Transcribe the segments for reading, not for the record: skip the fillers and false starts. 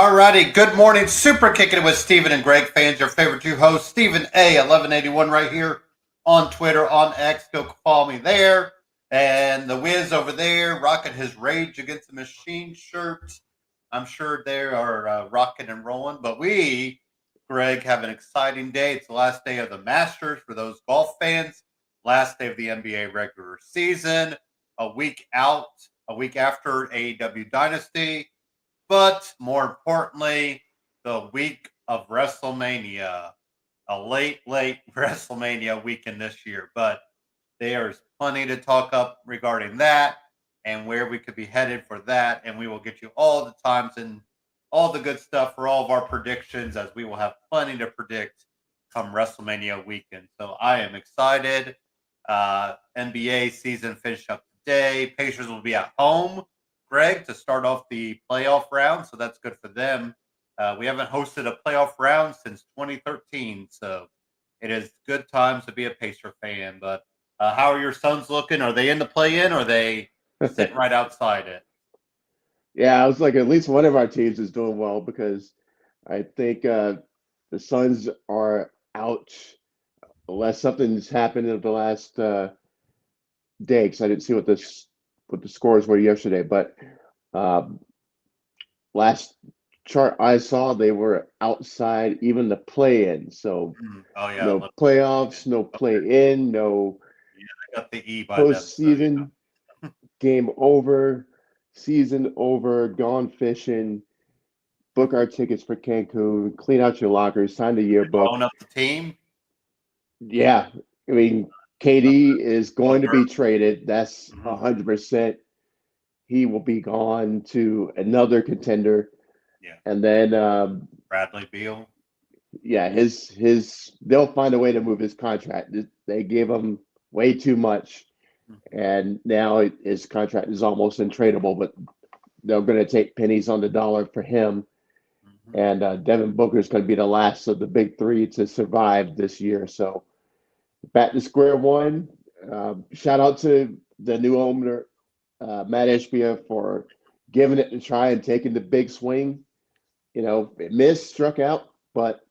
Alrighty, good morning. Superkickin with Steven and Greg fans. Your favorite two hosts, Steven A. 1181 right here on Twitter, on X. Go follow me there. And the Wiz over there rocking his Rage Against the Machine shirt. I'm sure they are rocking and rolling. But we, Greg, have an exciting day. It's the last day of the Masters for those golf fans. Last day of the NBA regular season. A week out, a week after AEW Dynasty. But more importantly, the week of WrestleMania, a late WrestleMania weekend this year. But there's plenty to talk up regarding that and where we could be headed for that. And we will get you all the times and all the good stuff for all of our predictions, as we will have plenty to predict come WrestleMania weekend. So I am excited. NBA season finished up today. Pacers will be at home, Greg, to start off the playoff round, so that's good for them. We haven't hosted a playoff round since 2013, so it is good times to be a Pacer fan. But how are your Suns looking? Are they in the play-in, or are they sitting right outside it? Yeah, I was like, at least one of our teams is doing well, because I think the Suns are out unless something's happened in the last day, because I didn't see what the scores were yesterday. But last chart I saw, they were outside even the play-in. So Oh yeah, no playoffs, no play-in, no I got the E by them. postseason. Game over, season over, gone fishing. Book our tickets for Cancun, clean out your lockers, sign the yearbook. Blowing up the team. Yeah, I mean, KD is going to be traded. That's 100%. He will be gone to another contender. Yeah. And then Bradley Beal. Yeah, they'll find a way to move his contract. They gave him way too much, and now his contract is almost untradeable. But they're going to take pennies on the dollar for him. And Devin Booker is going to be the last of the big three to survive this year. So back to square one. Shout out to the new owner, Matt Ishbia, for giving it a try and taking the big swing. It missed, struck out, but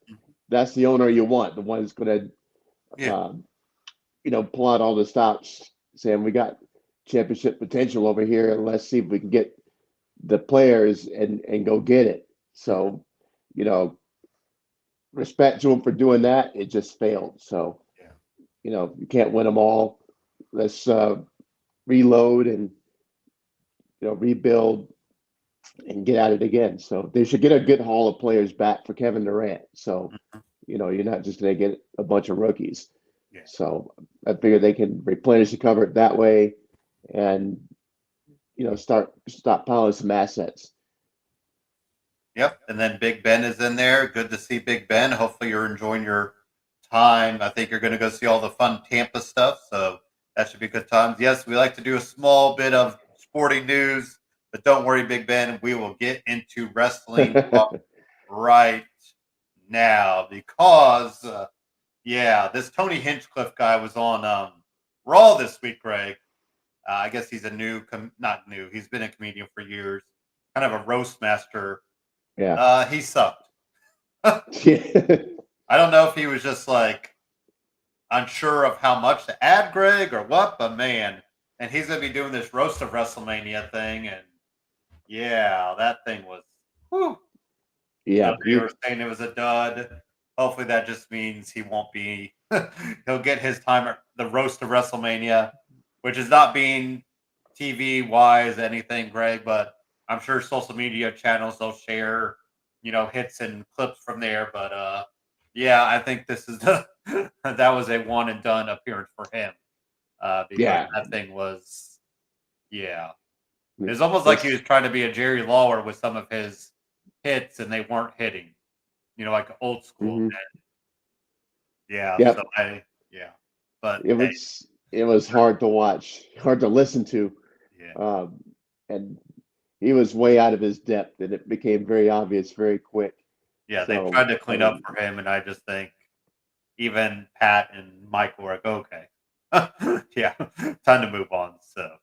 that's the owner you want, the one who's going to, pull out all the stops, saying we got championship potential over here, and let's see if we can get the players and go get it. So, respect to him for doing that. It just failed. So, you can't win them all. Let's reload and, rebuild and get at it again. So they should get a good haul of players back for Kevin Durant. So, you're not just going to get a bunch of rookies. Yeah. So I figure they can replenish the cupboard that way and, stop piling some assets. Yep. And then Big Ben is in there. Good to see Big Ben. Hopefully you're enjoying your time. I think you're going to go see all the fun Tampa stuff. So that should be good times. Yes, we like to do a small bit of sporting news, but don't worry, Big Ben. We will get into wrestling right now because, this Tony Hinchcliffe guy was on Raw this week, Greg. I guess he's not new. He's been a comedian for years, kind of a roast master. Yeah. He sucked. I don't know if he was just like unsure of how much to add, Greg, or what, but man, and he's going to be doing this roast of WrestleMania thing, and that thing was, whew. Yeah. So you were saying it was a dud. Hopefully that just means he won't be, he'll get his time at the roast of WrestleMania, which is not being TV-wise anything, Greg, but I'm sure social media channels, they'll share, hits and clips from there. But, I think this is that was a one and done appearance for him. Because that thing was, it was almost like he was trying to be a Jerry Lawler with some of his hits, and they weren't hitting, like old school. Yep. So but it was hard to watch, hard to listen to. And he was way out of his depth, and it became very obvious very quick. Yeah, they tried to clean up for him, and I just think even Pat and Mike were like, okay, time to move on. So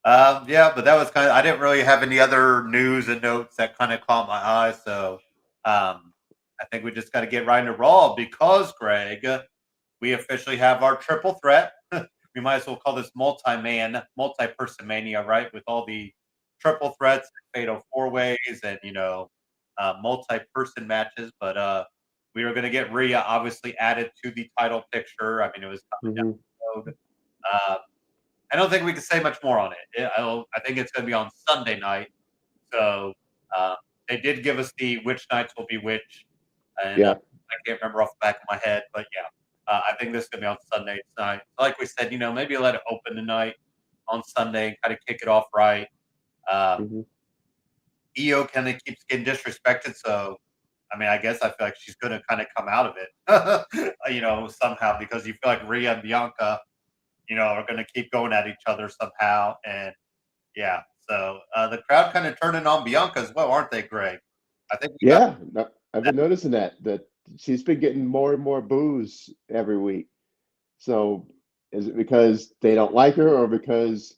Yeah, but that was kind of. I didn't really have any other news and notes that kind of caught my eye. So I think we just got to get right into Raw because Greg, we officially have our triple threat. We might as well call this multi-person mania, right? With all the triple threats, fatal four ways, and multi-person matches. But we are going to get Rhea obviously added to the title picture. I mean, it was coming down Mhm. the road. Uh, I don't think we can say much more on it. I think it's going to be on Sunday night. So uh, they did give us the which nights will be which, and Yeah. I can't remember off the back of my head, but yeah, I think this is going to be on Sunday night. Like we said, maybe let it open tonight on Sunday and kind of kick it off right. Um, Mhm. EO kind of keeps getting disrespected, so I mean, I guess I feel like she's going to kind of come out of it, somehow because you feel like Rhea and Bianca, are going to keep going at each other somehow, and yeah. So the crowd kind of turning on Bianca as well, aren't they, Greg? I think we got Yeah. I've been noticing that she's been getting more and more boos every week. So is it because they don't like her, or because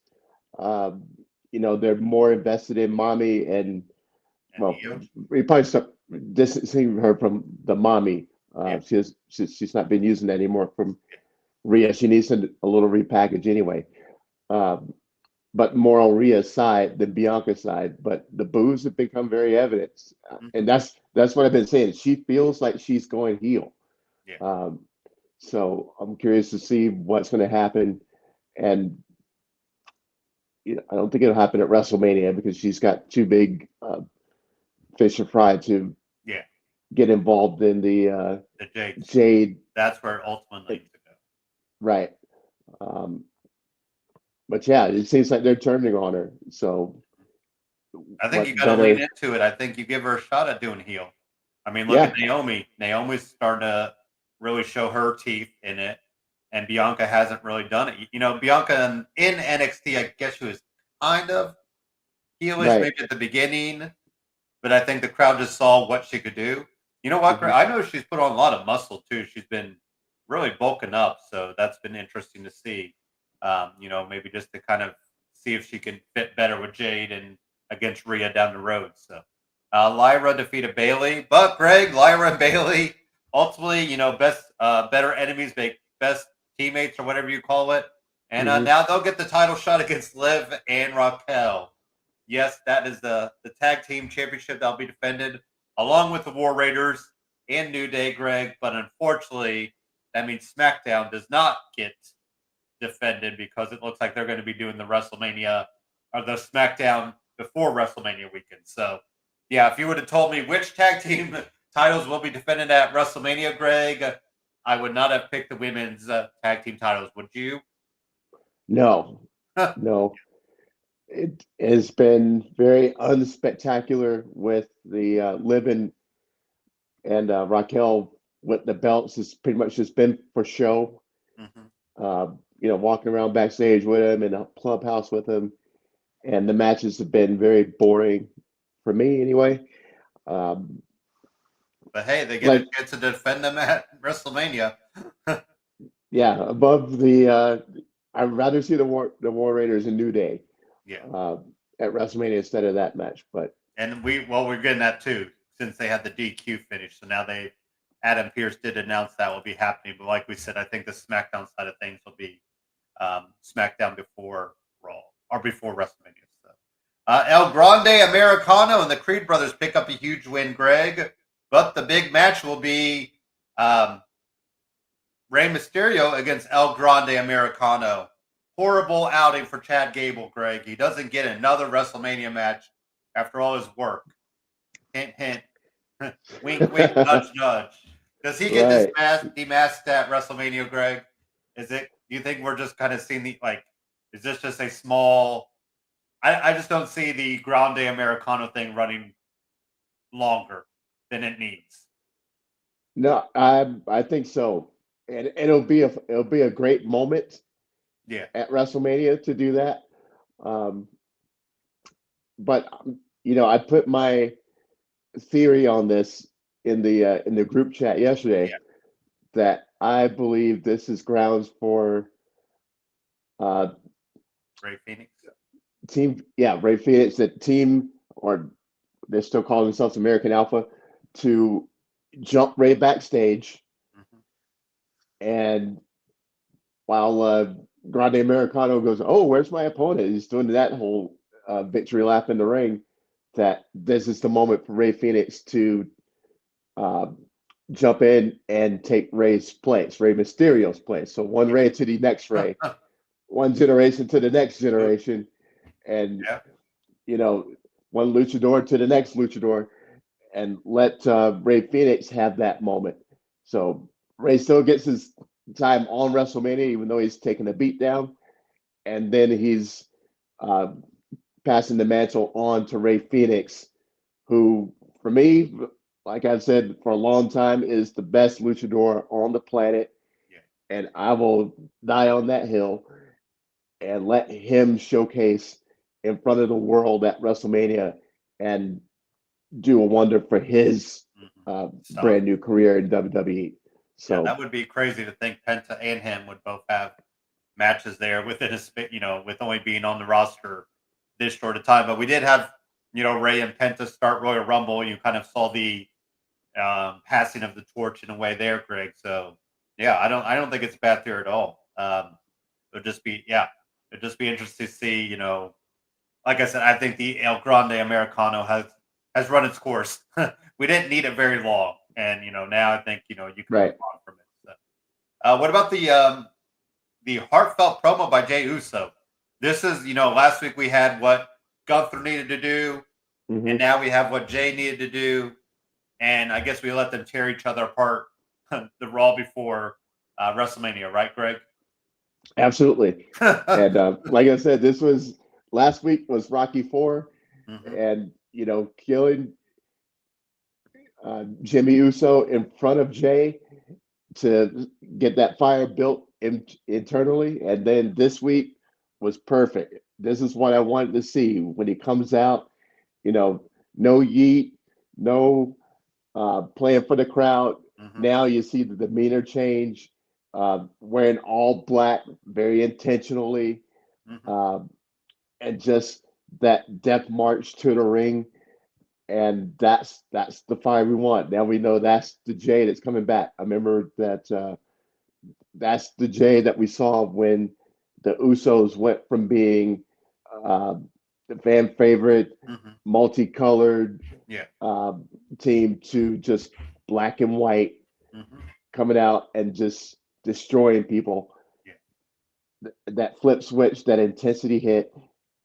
um, they're more invested in mommy and an well, EO. we probably start distancing her from the mommy. Yeah, She's not been using that anymore from Rhea. She needs a little repackage anyway. Um, but more on Rhea's side than Bianca's side. But the boos have become very evident, mhm, and that's what I've been saying. She feels like she's going heel. yeah. Um, so I'm curious to see what's going to happen. And I don't think it'll happen at WrestleMania because she's got too big fish to fry to Yeah, get involved in the the Jade feud. Jade, That's where it ultimately needs to go. right? Um, but yeah, it seems like they're turning on her. So I think you what got to lean better? into it. I think you give her a shot at doing heel. I mean, look at Yeah, Naomi. Naomi's starting to really show her teeth in it, and Bianca hasn't really done it. Bianca in NXT, I guess she was kind of heelish right. maybe at the beginning, but I think the crowd just saw what she could do. You know what, Greg? Hmm. I know she's put on a lot of muscle too. She's been really bulking up, so that's been interesting to see. Maybe just to kind of see if she can fit better with Jade and against Rhea down the road. So Lyra defeated Bailey, but Greg, Lyra and Bailey ultimately, better enemies make best teammates or whatever you call it. And Hmm. now they'll get the title shot against Liv and Raquel. Yes, that is the tag team championship that'll be defended along with the War Raiders and New Day, Greg. But unfortunately, that means SmackDown does not get defended because it looks like they're going to be doing the WrestleMania or the SmackDown before WrestleMania weekend. So, yeah, if you would have told me which tag team titles will be defended at WrestleMania, Greg, I would not have picked the women's tag team titles. Would you? No, no. It has been very unspectacular with the Livin and Raquel with the belts. Has pretty much just been for show. Mhm. Walking around backstage with him in a clubhouse with him, and the matches have been very boring for me anyway. Um, But hey, they get a like, chance to defend them at WrestleMania. yeah, above the, I'd rather see the War Raiders and New Day Yeah. uh, at WrestleMania instead of that match. But And we're getting that too, since they had the DQ finish. So now Adam Pierce did announce that will be happening. But like we said, I think the SmackDown side of things will be SmackDown before Raw or before WrestleMania. So El Grande Americano and the Creed brothers pick up a huge win, Greg. But the big match will be um, Rey Mysterio against El Grande Americano. Horrible outing for Chad Gable, Greg. He doesn't get another WrestleMania match after all his work. Hint, hint. Wink, wink, nudge, nudge. Does he get right, demasked at WrestleMania, Greg? Is it? Do you think we're just kind of seeing the like? Is this just a small? I just don't see the Grande Americano thing running longer than it needs. no, I think so, and it'll be a great moment Yeah, at WrestleMania to do that. Um, but I put my theory on this in the group chat yesterday yeah. that I believe this is grounds for uh, Ray Phoenix. Ray Phoenix, that team, or they're still calling themselves American Alpha, to jump Ray backstage, and while Grande Americano goes, "Oh, where's my opponent?" He's doing that whole victory lap in the ring. That this is the moment for Ray Phoenix to uh, jump in and take Ray's place, Ray Mysterio's place. So one Ray to the next Ray, one generation to the next generation, and one luchador to the next luchador, and let Ray Phoenix have that moment. So Ray still gets his time on WrestleMania, even though he's taking a beat down, and then he's uh, passing the mantle on to Ray Phoenix, who, for me, like I've said for a long time, is the best luchador on the planet. And I will die on that hill and let him showcase in front of the world at WrestleMania and do a wonder for his brand new career in WWE. So that would be crazy to think Penta and him would both have matches there within with only being on the roster this short of time. But we did have, Ray and Penta start Royal Rumble. You kind of saw the passing of the torch in a way there, Greg. So I don't think it's bad there at all. It'd just be interesting to see, like I said, I think the El Grande Americano has run its course. We didn't need it very long. And, now I think, you can move on from it. So, what about the heartfelt promo by Jey Uso? This is, last week we had what Gunther needed to do, and now we have what Jey needed to do. And I guess we let them tear each other apart the Raw before WrestleMania, right, Greg? Absolutely. And like I said, last week was Rocky 4, and killing Jimmy Uso in front of Jey to get that fire built internally, and then this week was perfect. This is what I wanted to see when he comes out. No yeet, no playing for the crowd. Now you see the demeanor change. Wearing all black very intentionally, and just that death march to the ring, and that's the fire we want. Now we know that's the Jey that's coming back. I remember that that's the Jey that we saw when the Usos went from being the fan favorite, multicolored team to just black and white, coming out and just destroying people. That flip switch, that intensity hit,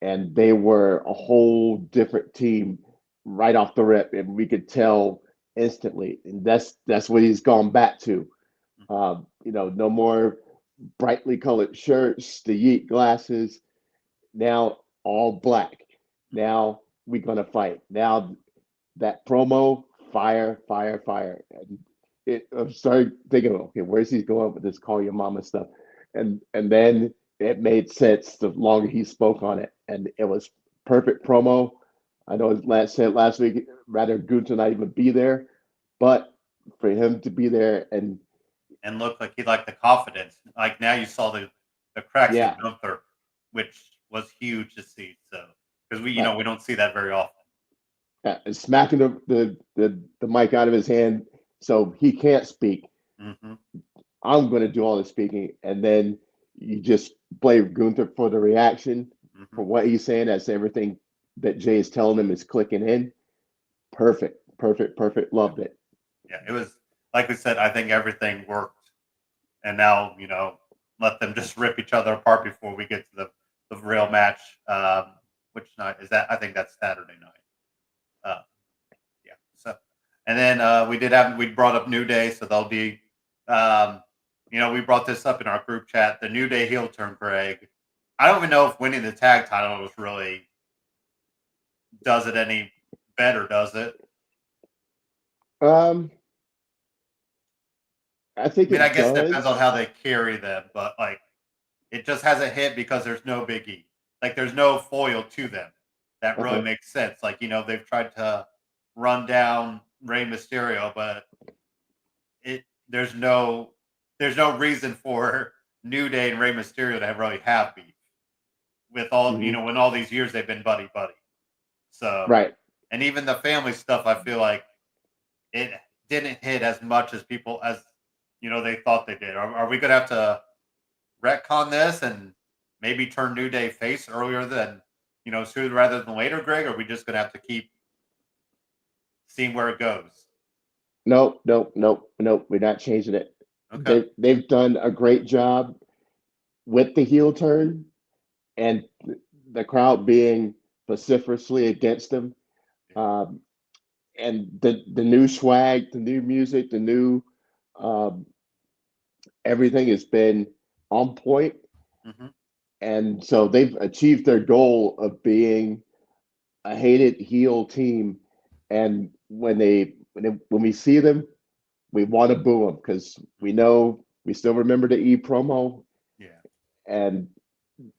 and they were a whole different team right off the rip, and we could tell instantly. And that's what he's gone back to. No more brightly colored shirts, the yeet glasses. Now all black. Now we're gonna fight. Now that promo, fire. And I started thinking, okay, where's he going with this "call your mama" stuff? And then it made sense the longer he spoke on it, and it was perfect promo. I know said last week, rather Gunther not even be there, but for him to be there and look like he liked the confidence. Like now you saw the cracks in Gunther, which was huge to see. So because we we don't see that very often. Smacking the mic out of his hand so he can't speak. I'm going to do all the speaking, and then you just blame Gunther for the reaction, for what he's saying. That's everything that Jey is telling him is clicking in. Perfect. Loved it. Yeah, it was, like we said, I think everything worked. And now, let them just rip each other apart before we get to the real match. Which night is that? I think that's Saturday night. So, and then we brought up New Day, so they'll be, we brought this up in our group chat. The New Day heel turn, Greg. I don't even know if winning the tag title was really does it any better, does it? I think I guess it depends on how they carry them, but like it just hasn't hit because there's no Big E. Like there's no foil to them. That really makes sense. Like, they've tried to run down Rey Mysterio, but there's no reason for New Day and Rey Mysterio to really have beef. with all when all these years they've been buddy. So right. and even the family stuff, I feel like it didn't hit as much as people as they thought they did. Are we gonna have to retcon this and maybe turn New Day face earlier than sooner rather than later, Greg? Or are we just gonna have to keep seeing where it goes? Nope. We're not changing it. Okay. They've done a great job with the heel turn and the crowd being vociferously against them. And the new swag, the new music, the new everything has been on point. Mm-hmm. And so they've achieved their goal of being a hated heel team. And when we see them, we want to boo them because we know we still remember the E promo. Yeah. And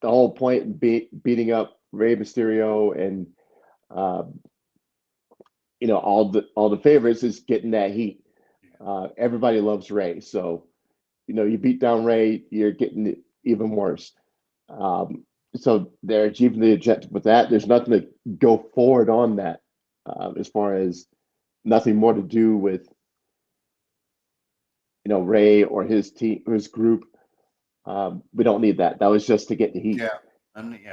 the whole point beating up Rey Mysterio and all the favorites is getting that heat. Everybody loves Rey, so you beat down Rey, you're getting it even worse. So they're achieving the objective with that. There's nothing to go forward on that, as far as nothing more to do with Rey or his team, his group. We don't need that. That was just to get the heat. Yeah.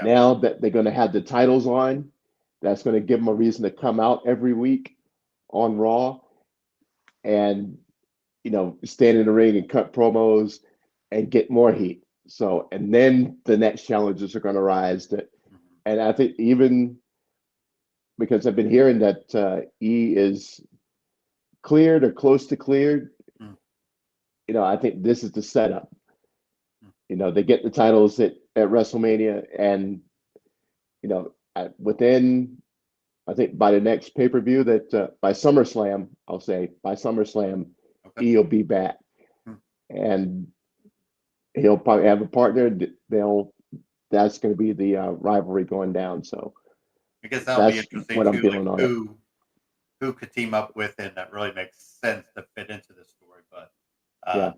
Now that they're going to have the titles on, that's going to give them a reason to come out every week on Raw and stand in the ring and cut promos and get more heat. So, and then the next challenges are going to rise. And I think even because I've been hearing that E is cleared or close to cleared, I think this is the setup. They get the titles at WrestleMania, and within, I think by the next pay-per-view that by SummerSlam, Okay. E will be back, and he'll probably have a partner. That's going to be the rivalry going down. So I guess that'll be interesting what too. I'm feeling on it. Who could team up with him that really makes sense to fit into the story. But Yeah.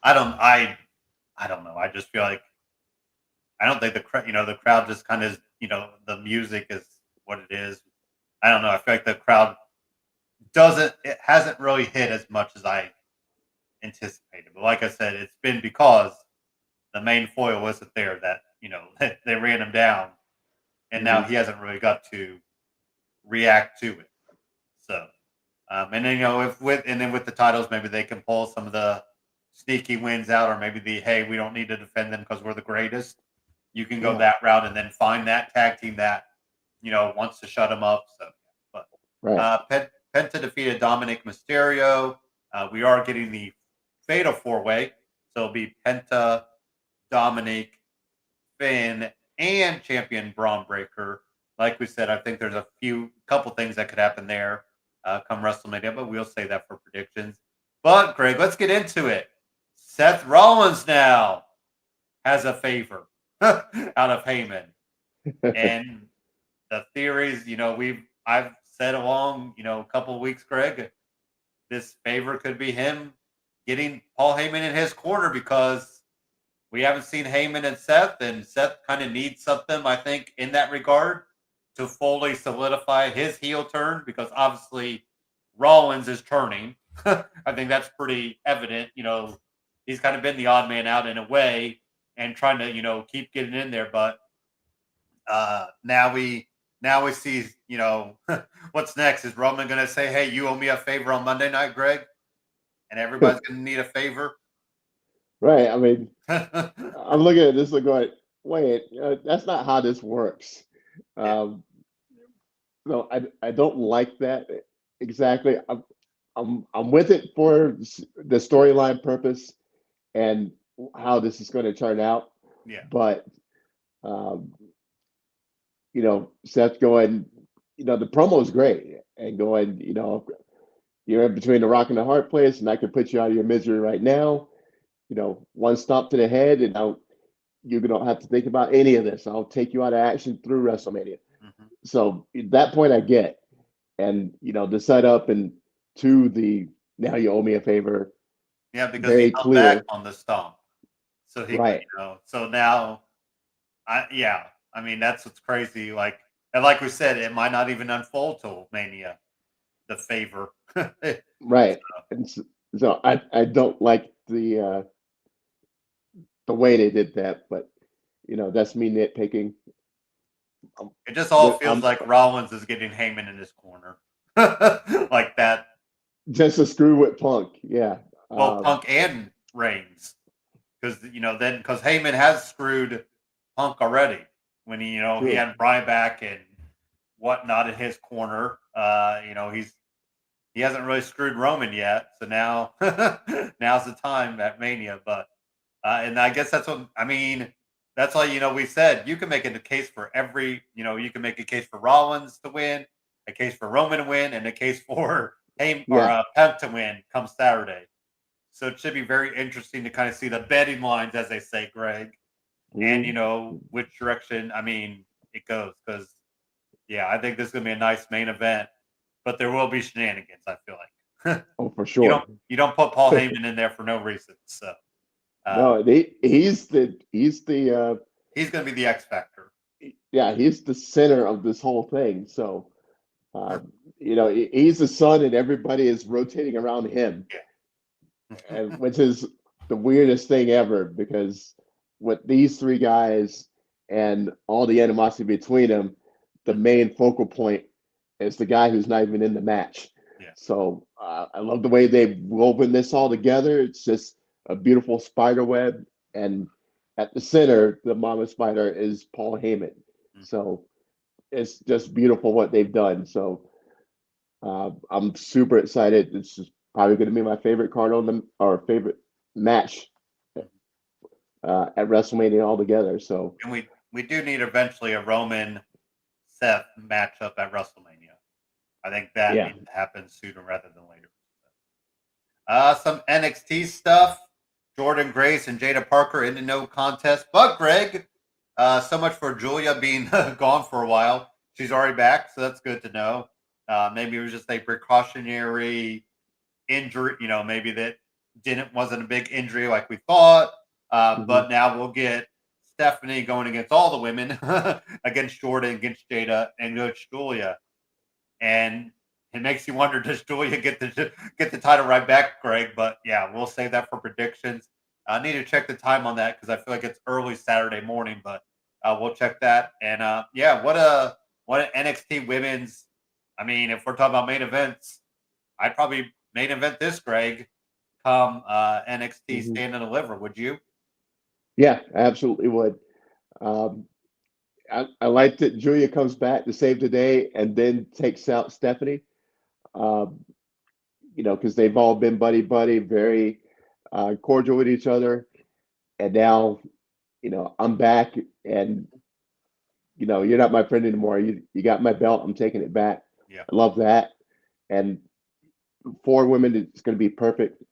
I don't know. I just feel like I don't think the crowd just kind of the music is what it is. I don't know. I feel like the crowd hasn't really hit as much as I anticipated. But like I said, it's been because the main foil wasn't there that they ran him down, and now he hasn't really got to react to it. So, and then with the titles, maybe they can pull some of the sneaky wins out, or maybe hey, we don't need to defend them because we're the greatest. You can go that route and then find that tag team that wants to shut them up. So, but right. Penta defeated Dominic Mysterio. We are getting the Fatal 4-Way, so it'll be Penta, Dominic, Finn, and champion Braun Breaker. Like we said, I think there's a couple things that could happen there come WrestleMania, but we'll say that for predictions. But Greg, let's get into it. Seth Rollins now has a favor out of Heyman, and the theories, I've said along, a couple of weeks, Greg, this favor could be him getting Paul Heyman in his corner because we haven't seen Heyman and Seth kind of needs something, I think, in that regard to fully solidify his heel turn because obviously Rollins is turning. I think that's pretty evident. He's kind of been the odd man out in a way and trying to, keep getting in there. But now we see, what's next? Is Roman going to say, hey, you owe me a favor on Monday night, Greg? And everybody's going to need a favor? Right. I mean, I'm looking at this and going, wait, that's not how this works. No, I don't like that exactly. I'm with it for the storyline purpose and how this is going to turn out. Yeah. But Seth going, the promo is great and going, you're in between the rock and the hard place, and I can put you out of your misery right now. One stomp to the head, and you don't have to think about any of this. I'll take you out of action through WrestleMania. Mm-hmm. So at that point, I get, and the setup and to the now you owe me a favor. Yeah, because very he held clear back on the stomp, so he right. So now, I mean, that's what's crazy. Like, and like we said, it might not even unfold till Mania, the favor. Right. And so I don't like the way they did that, but that's me nitpicking. It just all feels I'm like Rollins is getting Heyman in his corner. Like that. just a screw with Punk. Yeah. Well, Punk and Reigns. Because, then, because Heyman has screwed Punk already when he True. had Bryan back and whatnot in his corner. He hasn't really screwed Roman yet. So now, now's the time at Mania. But, and I guess that's what, I mean, that's why, we said you can make a case for you can make a case for Rollins to win, a case for Roman to win, and a case for Punk to win come Saturday. So it should be very interesting to kind of see the betting lines, as they say, Greg, and which direction it goes. Because I think this is going to be a nice main event, but there will be shenanigans. I feel like. Oh, for sure. You don't put Paul Heyman in there for no reason. So no, he's the he's going to be the X factor. Yeah, he's the center of this whole thing. So he's the sun, and everybody is rotating around him. Yeah. Which is the weirdest thing ever, because with these three guys and all the animosity between them, the main focal point is the guy who's not even in the match. Yeah. So I love the way they've woven this all together. It's just a beautiful spider web, and at the center, the mama spider is Paul Heyman. Mm-hmm. So it's just beautiful what they've done. So I'm super excited. It's just probably going to be my favorite card or favorite match at WrestleMania altogether. So, and we do need eventually a Roman Seth matchup at WrestleMania. I think that needs to happen sooner rather than later. Some NXT stuff. Jordan Grace and Jada Parker in the no contest. But Greg, so much for Julia being gone for a while. She's already back, so that's good to know. Maybe it was just a precautionary injury, maybe that wasn't a big injury like we thought. But now we'll get Stephanie going against all the women, against Jordan, against Jada, and against Julia. And it makes you wonder, does Julia get the title right back, Greg? But we'll save that for predictions. I need to check the time on that because I feel like it's early Saturday morning, but we'll check that. And what a NXT women's. I mean, if we're talking about main events, I'd probably main event this, Greg, come NXT Stand and Deliver. Would you? Yeah, I absolutely would. I like that Julia comes back to save the day and then takes out Stephanie. Because they've all been buddy, very cordial with each other. And now, I'm back, and you're not my friend anymore. You got my belt. I'm taking it back. Yeah, I love that. And 4 women, it's going to be perfect.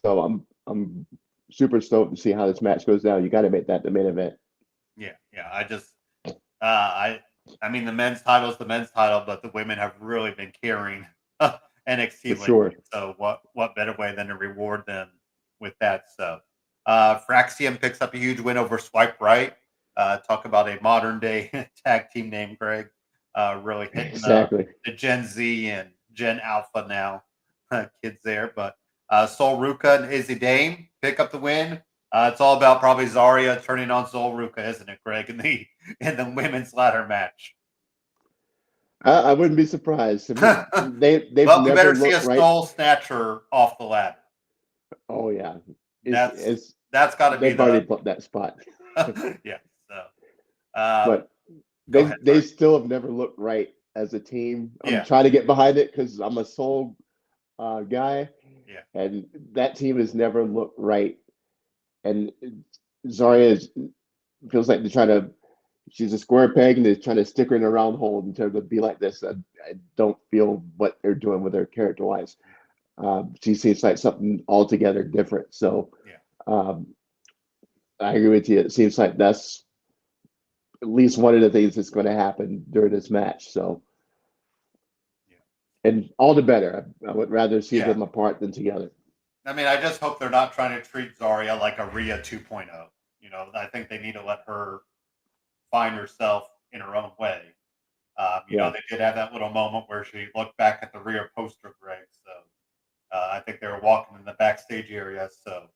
So I'm super stoked to see how this match goes down. You got to make that the main event. Yeah. I just I mean, the men's title is the men's title, but the women have really been carrying NXT lately. Sure. So what better way than to reward them with that? So Fraxium picks up a huge win over Swipe Right. Talk about a modern day tag team name, Greg. Really hitting Exactly. The Gen Z and Gen Alpha now kids there. But Sol Ruka and Izzy Dame pick up the win. It's all about probably Zarya turning on Sol Ruka, isn't it, Greg, in the women's ladder match? I wouldn't be surprised. They've well, we never better see a Soul Snatcher off the ladder. Oh yeah, that's got to be. They've already put that spot. Yeah. So, but they still have never looked right as a team. I'm trying to get behind it because I'm a Soul guy. Yeah. And that team has never looked right. And Zarya feels like she's a square peg and they're trying to stick her in a round hole in terms of be like this. I don't feel what they're doing with her character wise. She seems like something altogether different. So I agree with you. It seems like that's at least one of the things that's going to happen during this match. So, and all the better. I would rather see them apart than together. I mean, I just hope they're not trying to treat Zarya like a Rhea 2.0. I think they need to let her find herself in her own way. They did have that little moment where she looked back at the rear poster, Greg. So I think they were walking in the backstage area. So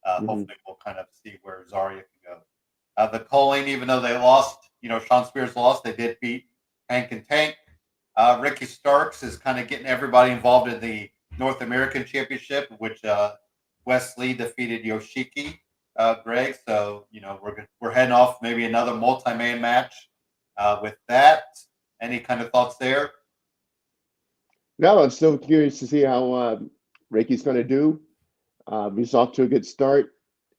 hopefully we'll kind of see where Zarya can go. The Colleen, even though they lost, Sean Spears lost, they did beat Hank and Tank. Ricky Starks is kind of getting everybody involved in the North American Championship, which Wesley defeated Yoshiki, Greg. So, we're heading off maybe another multi-man match with that. Any kind of thoughts there? No, I'm still curious to see how Ricky's going to do. He's off to a good start.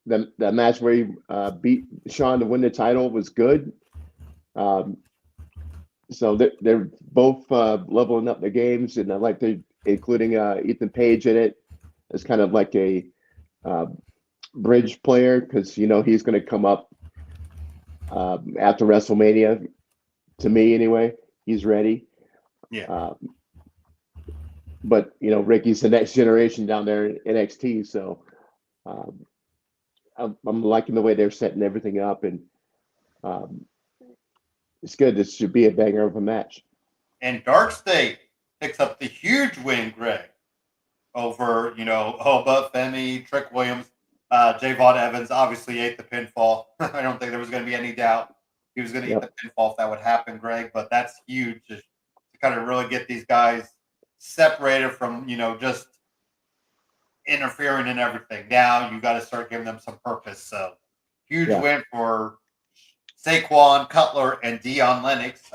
The match where he beat Sean to win the title was good. So they're both leveling up their games, and I like including Ethan Page in it as kind of like a bridge player, because he's going to come up after WrestleMania. To me, anyway, he's ready. Yeah. But Ricky's the next generation down there in NXT, so I'm liking the way they're setting everything up, and it's good. This should be a banger of a match. And Dark State picks up the huge win, Greg, over Hoba, Femi, Trick Williams, Javon Evans. Obviously ate the pinfall. I don't think there was going to be any doubt he was going to eat the pinfall if that would happen, Greg. But that's huge to kind of really get these guys separated from just interfering in everything. Now you got to start giving them some purpose. So huge win for Saquon, Cutler, and Dion Lennox.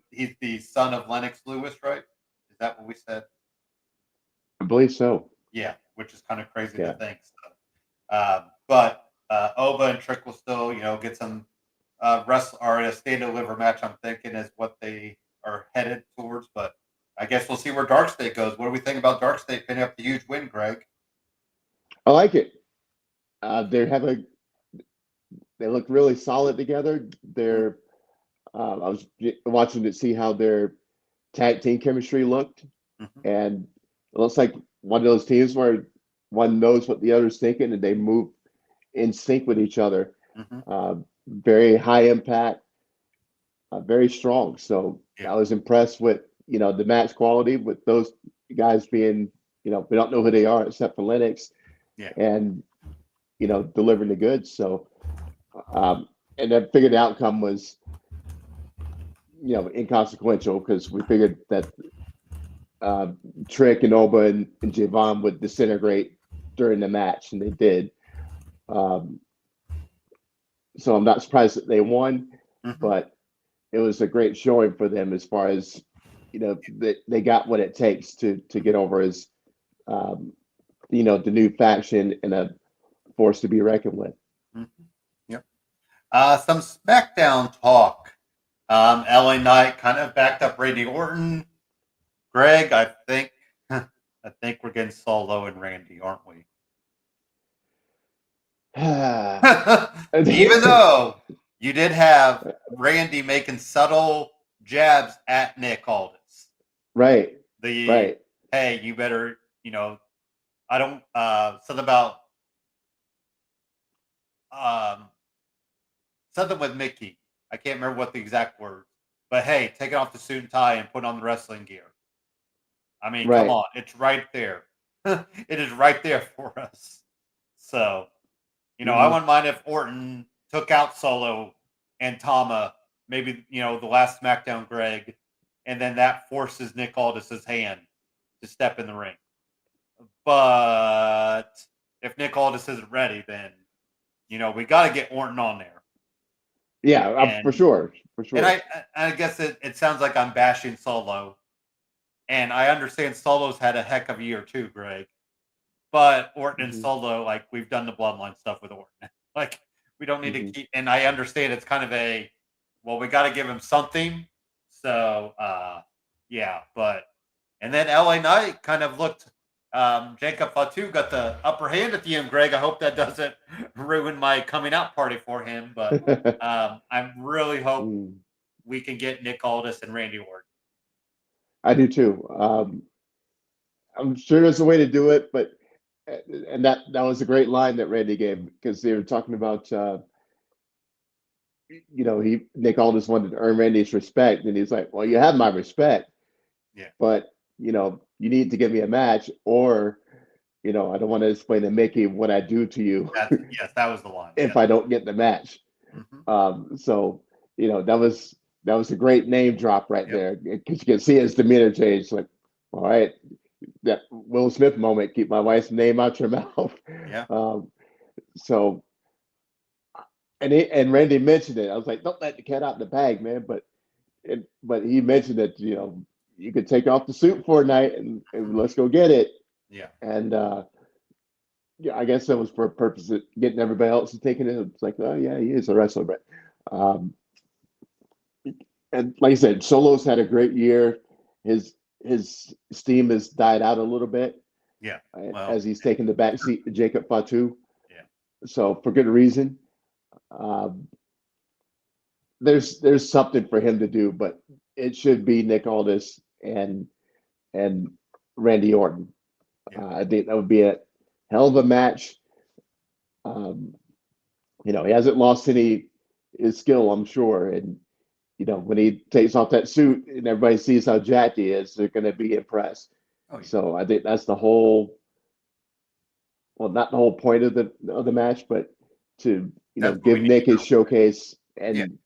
He's the son of Lennox Lewis, right? Is that what we said? I believe so. Yeah, which is kind of crazy to think. So, but Oba and Trick will still, get some wrestle or a stay deliver match. I'm thinking is what they are headed towards. But I guess we'll see where Dark State goes. What do we think about Dark State picking up the huge win, Greg? I like it. They look really solid together. I was watching to see how their tag team chemistry looked, and it looks like one of those teams where one knows what the other's thinking and they move in sync with each other. Very high impact, very strong. So I was impressed with the match quality with those guys being we don't know who they are except for Lennox, and delivering the goods. So and I figured the outcome was inconsequential, because we figured that Trick and Oba and Javon would disintegrate during the match, and they did. So I'm not surprised that they won, but it was a great showing for them as far as they got what it takes to get over as the new faction and a force to be reckoned with. Yep. Some SmackDown talk. LA Knight kind of backed up Randy Orton. Greg, I think we're getting Solo and Randy, aren't we? Even though you did have Randy making subtle jabs at Nick Aldis. Right. Hey, you better, I don't, something about, something with Mickey. I can't remember what the exact words, but hey, take it off the suit and tie and put on the wrestling gear. I mean, come on, it's right there. It is right there for us. So, I wouldn't mind if Orton took out Solo and Tama, maybe, the last SmackDown, Greg, and then that forces Nick Aldis's hand to step in the ring. But if Nick Aldis isn't ready, then, we got to get Orton on there. Yeah, for sure. And I guess it sounds like I'm bashing Solo. And I understand Solo's had a heck of a year too, Greg. But Orton and Solo, we've done the bloodline stuff with Orton. We don't need to keep, and I understand it's kind of we got to give him something. So, and then LA Knight kind of looked, Jacob Fatu got the upper hand at the end, Greg. I hope that doesn't ruin my coming out party for him. But I really hope we can get Nick Aldis and Randy Orton. I do too. I'm sure there's a way to do it, but and that was a great line that Randy gave because they were talking about Nick Aldis wanted to earn Randy's respect, and he's like, "Well, you have my respect, Yeah. but you need to give me a match, or I don't want to explain to Mickey what I do to you Yes, that was the line. if I don't get the match." So that was a great name drop right there because you can see his demeanor change. Like, all right, that Will Smith moment, keep my wife's name out your mouth. Yeah. So, and Randy mentioned it. I was like, don't let the cat out the bag, man. But he mentioned that you could take off the suit for a night and let's go get it. Yeah. And I guess that was for a purpose of getting everybody else to take it. It's like, oh yeah, he is a wrestler, but and like I said, Solo's had a great year. His steam has died out a little bit. Yeah. As he's taken the back seat to Jacob Fatu. Yeah. So for good reason. There's something for him to do, but it should be Nick Aldis and Randy Orton. Yeah. I think that would be a hell of a match. He hasn't lost any his skill, I'm sure, and when he takes off that suit and everybody sees how jacked he is, they're going to be impressed. Oh, yeah. So I think that's the whole, well, not the whole point of the match, but to give Nick his showcase and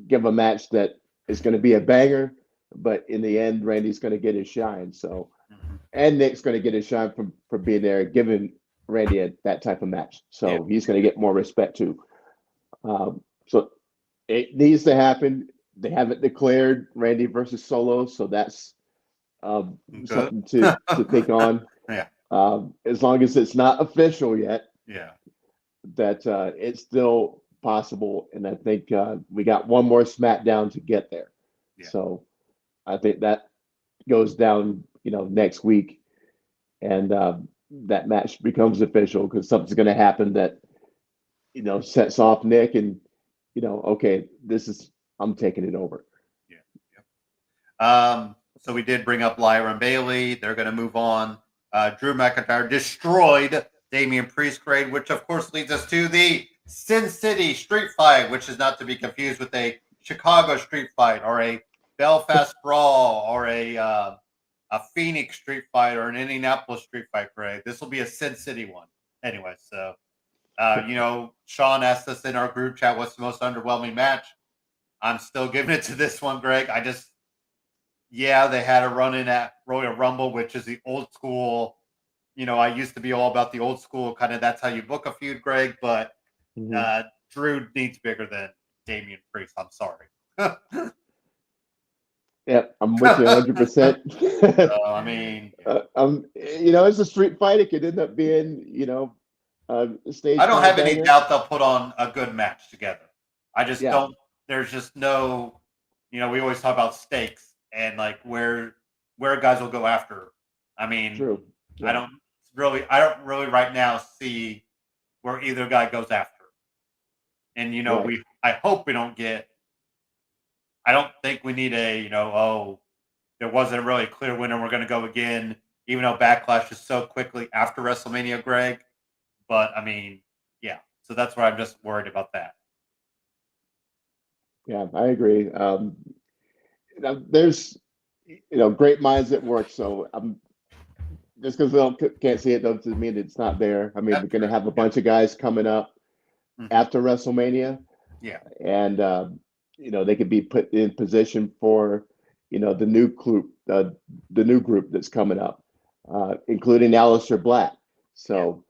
give a match that is going to be a banger. But in the end, Randy's going to get his shine. So, and Nick's going to get his shine for being there, giving Randy that type of match. So he's going to get more respect too. So it needs to happen. They haven't declared Randy versus Solo, so that's something to think on. Yeah. As long as it's not official yet. Yeah. That it's still possible, and I think we got one more SmackDown to get there. Yeah. So I think that goes down, next week, and that match becomes official because something's going to happen that sets off Nick, and okay, I'm taking it over. Yeah. So we did bring up Lyra and Bailey. They're going to move on. Drew McIntyre destroyed Damian Priest grade, which of course leads us to the Sin City street fight, which is not to be confused with a Chicago street fight or a Belfast brawl or a Phoenix street fight or an Indianapolis street fight, Greg. This will be a Sin City one. Anyway, so Sean asked us in our group chat what's the most underwhelming match. I'm still giving it to this one, Greg. They had a run in at Royal Rumble, which is the old school. I used to be all about the old school kind of. That's how you book a feud, Greg. But Drew needs bigger than Damian Priest. I'm sorry. Yeah, I'm with you 100%. I mean, it's a street fight. It could end up being, stage. I don't have any doubt they'll put on a good match together. I just don't. There's just no. We always talk about stakes and like where guys will go after. I mean, true. Yeah. I don't really right now see where either guy goes after. And right. I hope we don't get. I don't think we need a there wasn't a really clear winner. We're going to go again, even though Backlash is so quickly after WrestleMania, Greg. But I mean, yeah. So that's where I'm just worried about that. Yeah, I agree. There's great minds at work. So I'm just because we can't see it doesn't mean it's not there. I mean, we're going to have a bunch of guys coming up after WrestleMania. Yeah, and they could be put in position for the new group that's coming up, including Aleister Black. So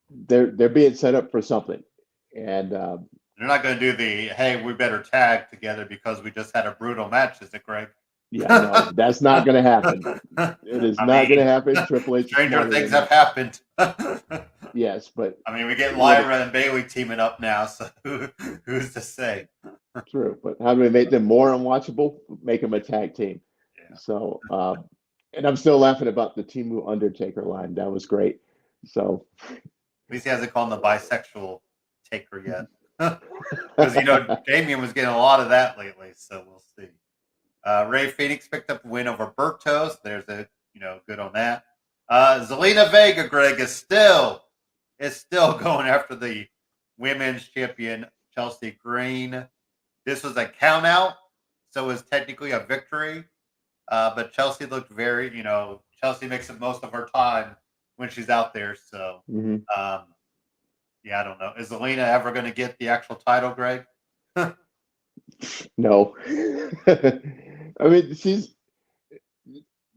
they're being set up for something, and they're not going to do the hey, we better tag together because we just had a brutal match, is it, Greg? Yeah, no, that's not going to happen. It is not going to happen. Triple H. Stranger things have happened. Yes, but I mean, we get Lyra and Bailey teaming up now, so who's to say? True, but how do we make them more unwatchable? Make them a tag team. Yeah. So, and I'm still laughing about the Timu Undertaker line. That was great. So, at least he hasn't called him the bisexual taker yet, because Damien was getting a lot of that lately. So we'll see. Ray Phoenix picked up a win over Bertos. There's a good on that. Zelina Vega, Greg, is still going after the women's champion Chelsea Green. This was a count out, so it was technically a victory. But Chelsea looked very, Chelsea makes the most of her time when she's out there. So, yeah, I don't know. Is Zelina ever going to get the actual title, Greg? No. I mean, she's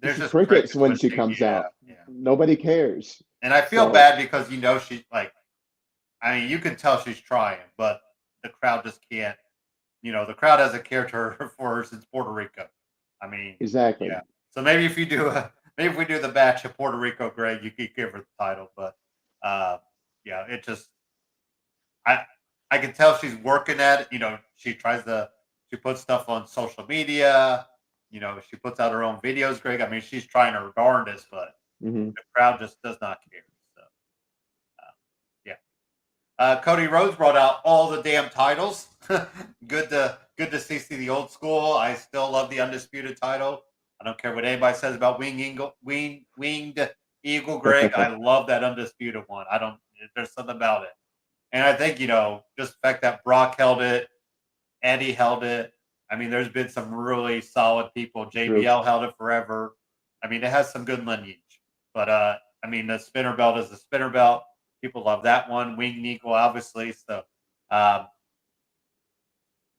Just crickets when she comes out. Yeah. Nobody cares. And I feel bad because, she's like, I mean, you can tell she's trying, but the crowd just can't, the crowd hasn't cared for her since Puerto Rico. I mean, exactly. Yeah. So maybe if we do the match at Puerto Rico, Greg, you could give her the title. But yeah, it just I can tell she's working at it. She puts stuff on social media. She puts out her own videos, Greg. I mean, she's trying her darndest, but the crowd just does not care. So yeah. Cody Rhodes brought out all the damn titles. Good to see the old school. I still love the undisputed title. I don't care what anybody says about winged eagle, Greg. I love that undisputed one. There's something about it. And I think, just the fact that Brock held it, Eddie held it. I mean, there's been some really solid people. JBL held it forever. I mean, it has some good lineage. But I mean, the spinner belt is the spinner belt. People love that one. Winged eagle, obviously. So are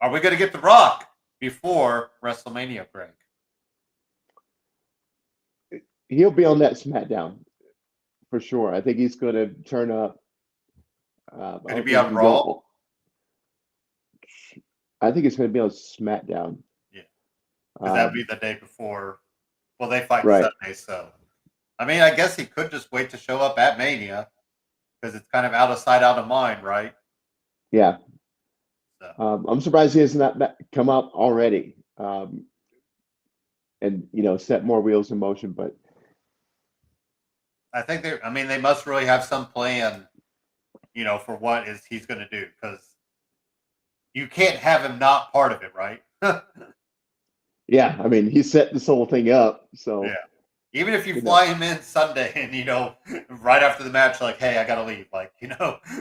we going to get The Rock before WrestleMania, Greg? He'll be on that SmackDown for sure. I think he's going to turn up. Going to be on Raw? I think it's going to be on SmackDown. Yeah. Because that would be the day before. Well, they fight right. Sunday, so. I mean, I guess he could just wait to show up at Mania because it's kind of out of sight, out of mind, right? Yeah. So. I'm surprised he hasn't come out already and, set more wheels in motion. But I think they must really have some plan, for what he's going to do because you can't have him not part of it, right? Yeah. I mean, he set this whole thing up. So, yeah. Even if you fly him in Sunday and, right after the match, like, hey, I got to leave. Like,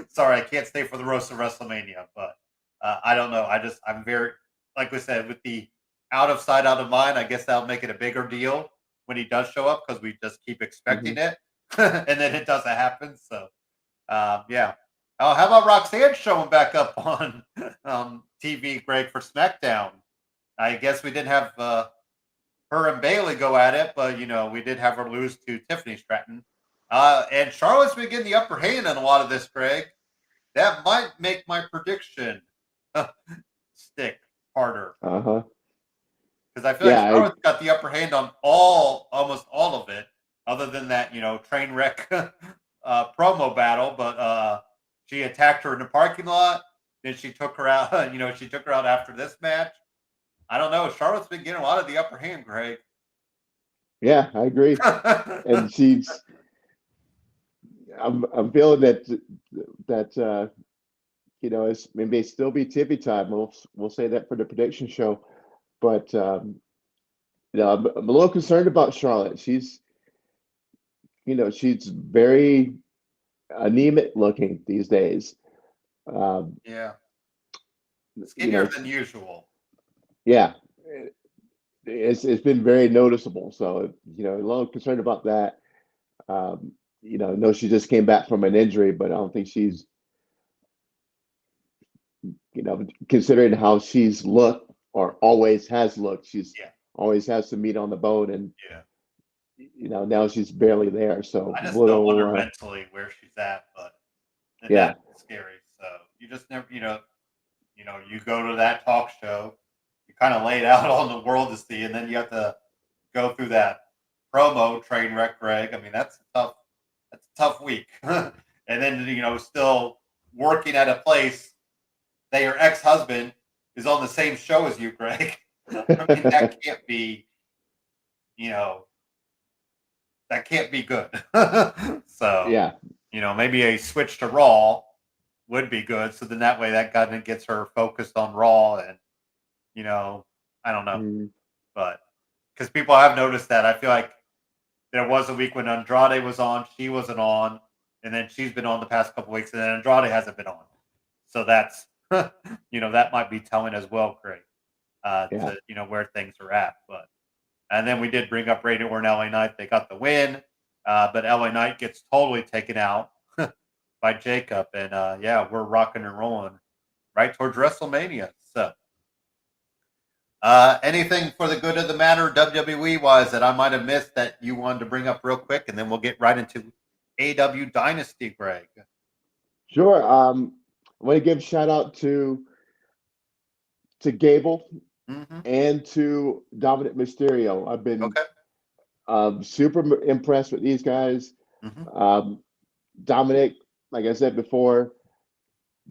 sorry, I can't stay for the roast of WrestleMania. But I don't know. I'm very, like we said, with the out of sight, out of mind, I guess that'll make it a bigger deal when he does show up because we just keep expecting it. And then it doesn't happen. So, yeah. Oh, how about Roxanne showing back up on TV, Greg, for SmackDown? I guess we didn't have her and Bailey go at it, but we did have her lose to Tiffany Stratton. And Charlotte's been getting the upper hand in a lot of this, Greg. That might make my prediction stick harder. Because I feel like Charlotte's got the upper hand on almost all of it, other than that, train wreck promo battle. But she attacked her in the parking lot. Then she took her out. She took her out after this match. I don't know. Charlotte's been getting a lot of the upper hand, Greg. Yeah, I agree. And I'm feeling that it may still be Tiffy time. We'll say that for the prediction show, but I'm a little concerned about Charlotte. She's very anemic looking these days. Yeah, skinnier than usual. Yeah, it's been very noticeable. So a little concerned about that. I know she just came back from an injury, but I don't think she's considering how she's looked or always has looked. She's always has some meat on the bone, and now she's barely there. So I just don't wonder mentally where she's at, but that's scary. So you just never, you go to that talk show. Kind of laid out on the world to see, and then you have to go through that promo train wreck, Greg. I mean, that's a tough week. And then still working at a place that your ex-husband is on the same show as you, Greg. I mean, that can't be, that can't be good. So maybe a switch to Raw would be good. So then that way that kind of gets her focused on Raw and. I don't know, but because people have noticed that, I feel like there was a week when Andrade was on, she wasn't on, and then she's been on the past couple weeks, and then Andrade hasn't been on. So that's that might be telling as well, Craig, Yeah. to where things are at. But and then we did bring up Randy Orton, LA Knight. They got the win, but LA Knight gets totally taken out by Jacob, and we're rocking and rolling right towards WrestleMania. So. Anything for the good of the matter, WWE wise, that I might have missed that you wanted to bring up real quick, and then we'll get right into AW Dynasty, Greg. Sure. I want to give a shout out to Gable and to Dominic Mysterio. I've been super impressed with these guys. Dominic, like I said before,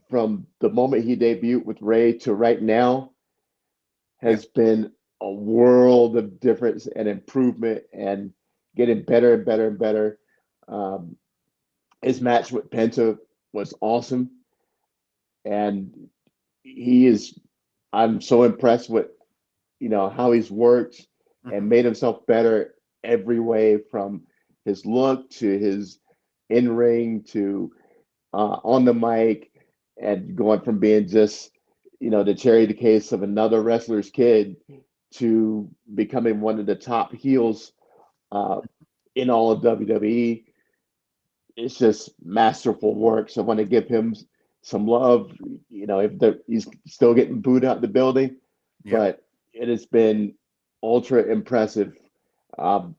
from the moment he debuted with Ray to right now, has been a world of difference and improvement and getting better and better and better. His match with Penta was awesome. And I'm so impressed with, how he's worked and made himself better every way, from his look to his in-ring to on the mic, and going from being just the cherry the case of another wrestler's kid to becoming one of the top heels in all of WWE. It's just masterful work. So I want to give him some love. He's still getting booed out the building, but it has been ultra impressive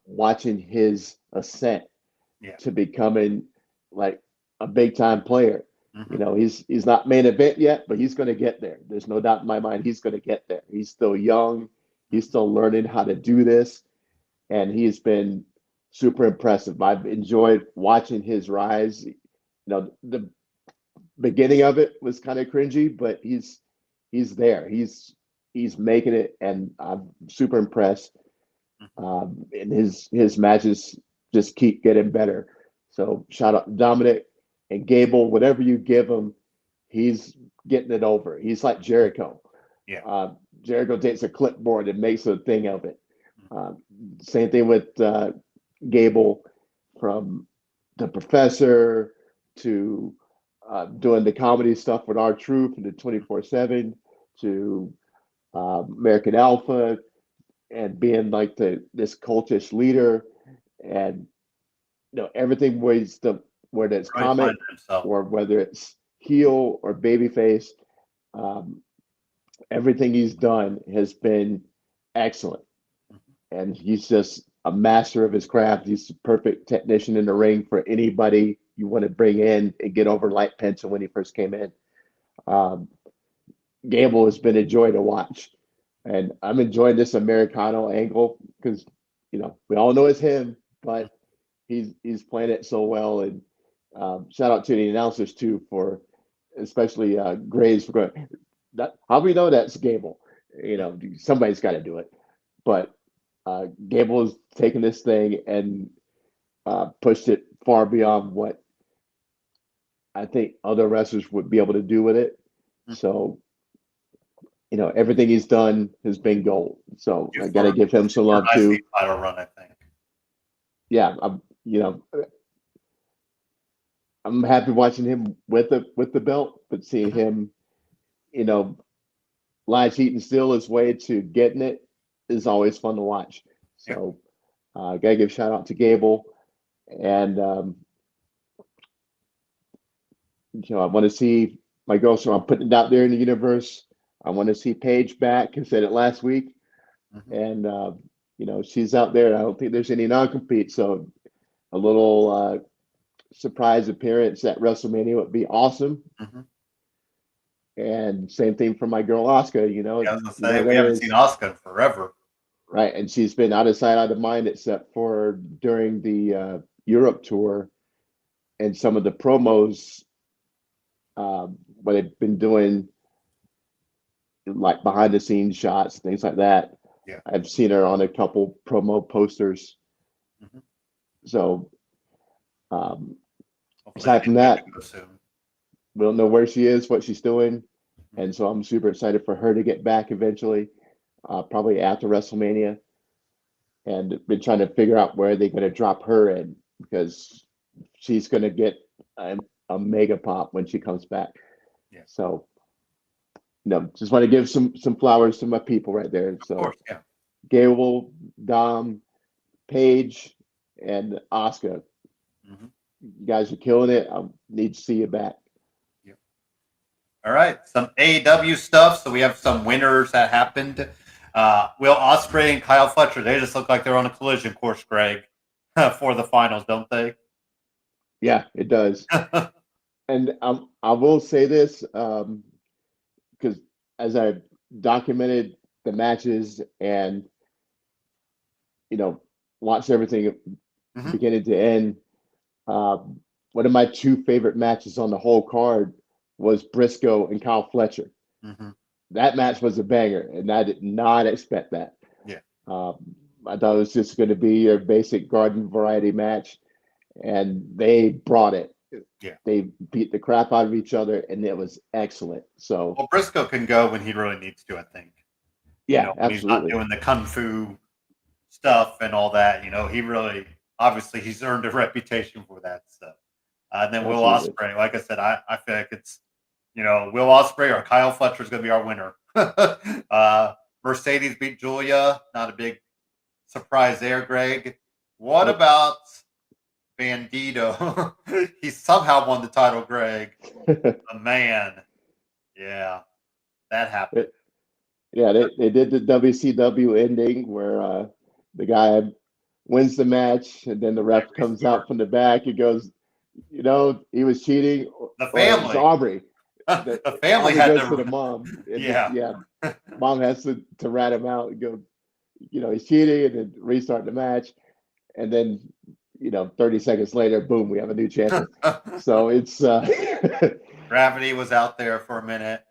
watching his ascent to becoming like a big time player. He's not main event yet, but he's going to get there. There's no doubt in my mind he's going to get there. He's still young. He's still learning how to do this, and he's been super impressive. I've enjoyed watching his rise. The beginning of it was kind of cringy, but he's there. He's making it, and I'm super impressed. And his matches just keep getting better. So shout out to Dominic and Gable. Whatever you give him, he's getting it over. He's like Jericho. Jericho takes a clipboard and makes a thing of it. Same thing with Gable, from the Professor to doing the comedy stuff with R-Truth and the 24/7 to American Alpha, and being like this cultish leader, and everything whether it's comic or whether it's heel or babyface, everything he's done has been excellent, and he's just a master of his craft. He's a perfect technician in the ring for anybody you want to bring in and get over, like Penta when he first came in. Gable has been a joy to watch, and I'm enjoying this Americano angle because we all know it's him, but he's playing it so well. And shout out to the announcers too, for especially Graves for going, how do we know that's Gable? Somebody's got to do it, but Gable has taken this thing and pushed it far beyond what I think other wrestlers would be able to do with it. So, everything he's done has been gold. So I got to give him some love too. Title run, I think. Yeah, I'm happy watching him with the belt, but seeing him, lie, cheat, and steal his way to getting it is always fun to watch. So, gotta give a shout out to Gable, and I want to see my girl. So I'm putting it out there in the universe. I want to see Paige back. I said it last week, and she's out there. I don't think there's any non-compete, so a little surprise appearance at WrestleMania would be awesome. And same thing for my girl Asuka. I was gonna say, we haven't seen Asuka in forever. Right, and she's been out of sight, out of mind, except for during the Europe tour and some of the promos what they've been doing, like behind the scenes shots, things like that. I've seen her on a couple promo posters. So aside from that, we don't know where she is, what she's doing, and so I'm super excited for her to get back eventually, probably after WrestleMania. and been trying to figure out where they're going to drop her in because she's going to get a mega pop when she comes back. Yeah. So, just want to give some flowers to my people right there. Of So, course, yeah. Gable, Dom, Paige, and Oscar. Mm-hmm. You guys are killing it. I need to see you back. Yep. All right, some AEW stuff. So we have some winners that happened. Will Ospreay and Kyle Fletcher, they just look like they're on a collision course, Greg, for the finals, don't they? Yeah, it does. And I will say this because as I documented the matches and watched everything Mm-hmm. beginning to end, one of my two favorite matches on the whole card was Briscoe and Kyle Fletcher. Mm-hmm. That match was a banger, and I did not expect that. Yeah. I thought it was just going to be your basic garden variety match, and they brought it. Yeah. They beat the crap out of each other, and it was excellent. So, well, Briscoe can go when he really needs to, I think. Yeah, when he's not absolutely. doing the kung fu stuff and all that. He really, obviously, he's earned a reputation for that stuff. And then Will Absolutely. Ospreay, like I said, I feel like it's, Will Ospreay or Kyle Fletcher is going to be our winner. Mercedes beat Julia. Not a big surprise there, Greg. What Nope. about Bandito? He somehow won the title, Greg. The man. Yeah, that happened. Yeah, they did the WCW ending where the guy wins the match, and then the ref comes out from the back and goes, he was cheating. The Or it's family. Aubrey. The family Aubrey had goes to to the mom. And yeah. Mom has to rat him out and go, he's cheating, and then restart the match. And then, 30 seconds later, boom, we have a new champion. So it's Gravity was out there for a minute.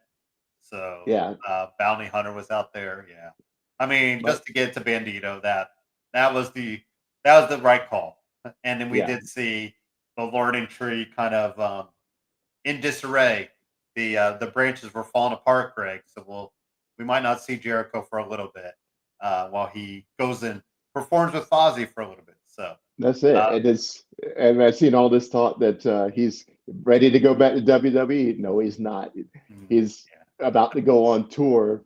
So yeah. Bounty Hunter was out there. Yeah. I mean, just to get to Bandito, that was the right call. And then we did see the learning tree kind of in disarray. The branches were falling apart, Greg. So we might not see Jericho for a little bit while he goes and performs with Fozzy for a little bit. So that's it. And I've seen all this talk that he's ready to go back to WWE. No, he's not. He's about to go on tour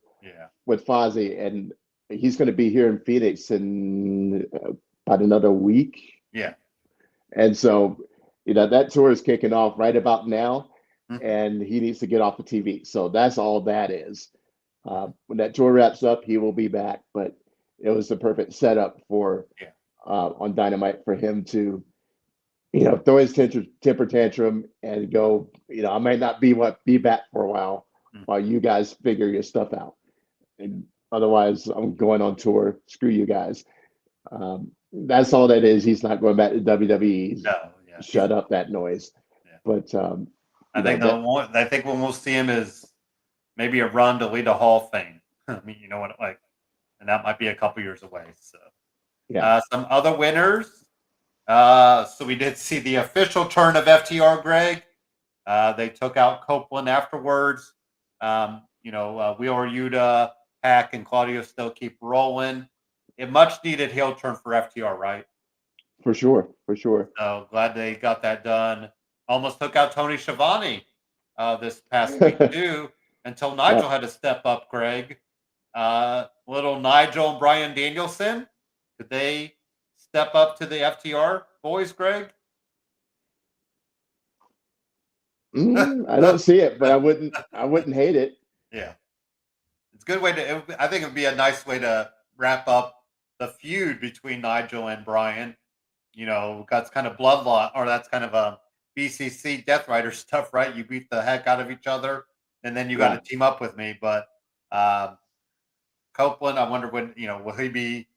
with Fozzy, and he's going to be here in Phoenix in about another week. Yeah. And so, that tour is kicking off right about now, and he needs to get off the TV. So that's all that is. When that tour wraps up, he will be back. But it was the perfect setup for on Dynamite for him to, throw his temper tantrum and go, I might not be back for a while you guys figure your stuff out. And otherwise, I'm going on tour. Screw you guys. That's all that is. He's not going back to WWE. Shut up that noise. Yeah. But I think when we'll see him is maybe a run to lead a Hall of Fame. I mean, and that might be a couple years away. So some other winners. So we did see the official turn of FTR, Greg. They took out Copeland afterwards. Wheeler Yuta, Pac, and Claudio still keep rolling. A much needed heel turn for FTR, right? For sure. So glad they got that done. Almost took out Tony Schiavone this past week too, until Nigel had to step up, Greg. Little Nigel and Bryan Danielson, could they step up to the FTR boys, Greg? I don't see it, but I wouldn't hate it. Yeah. It's a good way I think it would be a nice way to wrap up the feud between Nigel and Bryan. That's kind of bloodline, or that's kind of a BCC Death Rider stuff, right? You beat the heck out of each other, and then you got to team up with me. But Copeland, I wonder when, will he be?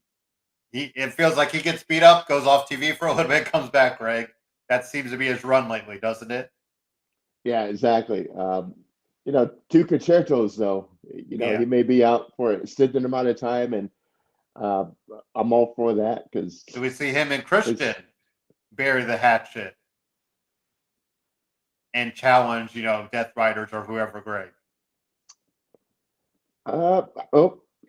It feels like he gets beat up, goes off TV for a little bit, comes back, Greg. That seems to be his run lately, doesn't it? Yeah, exactly. Two concertos, though. He may be out for a extended amount of time, and I'm all for that because. Do we see him and Christian bury the hatchet and challenge, Death Riders or whoever, Greg?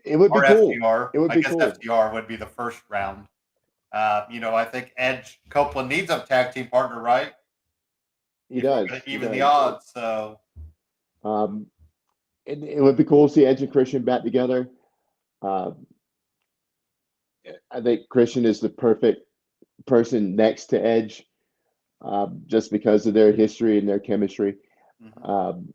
It would be or cool. FTR. It would I be guess cool. FTR would be the first round. I think Edge Copeland needs a tag team partner, right? He If we're does. going to He even the does. odds. So, Um, it would be cool to see Edge and Christian back together. Um, I think Christian is the perfect person next to Edge, just because of their history and their chemistry. mhm. Um,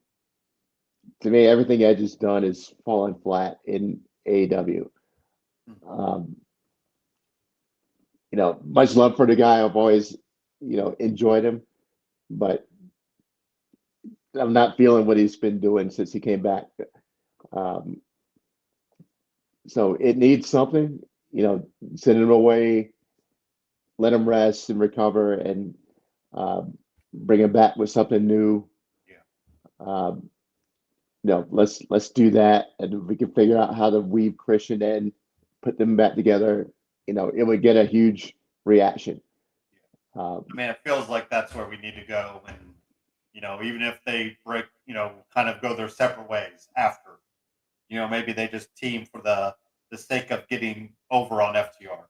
to me, everything Edge has done is fallen flat in AEW. Um, much love for the guy. I've always, enjoyed him, but I'm not feeling what he's been doing since he came back. Um, so it needs something, send him away, let him rest and recover, and bring him back with something new. Yeah. Um, let's do that, and we can figure out how to weave Christian in, put them back together. It would get a huge reaction. I mean, it feels like that's where we need to go. And, even if they break, kind of go their separate ways after, maybe they just team for the sake of getting over on FTR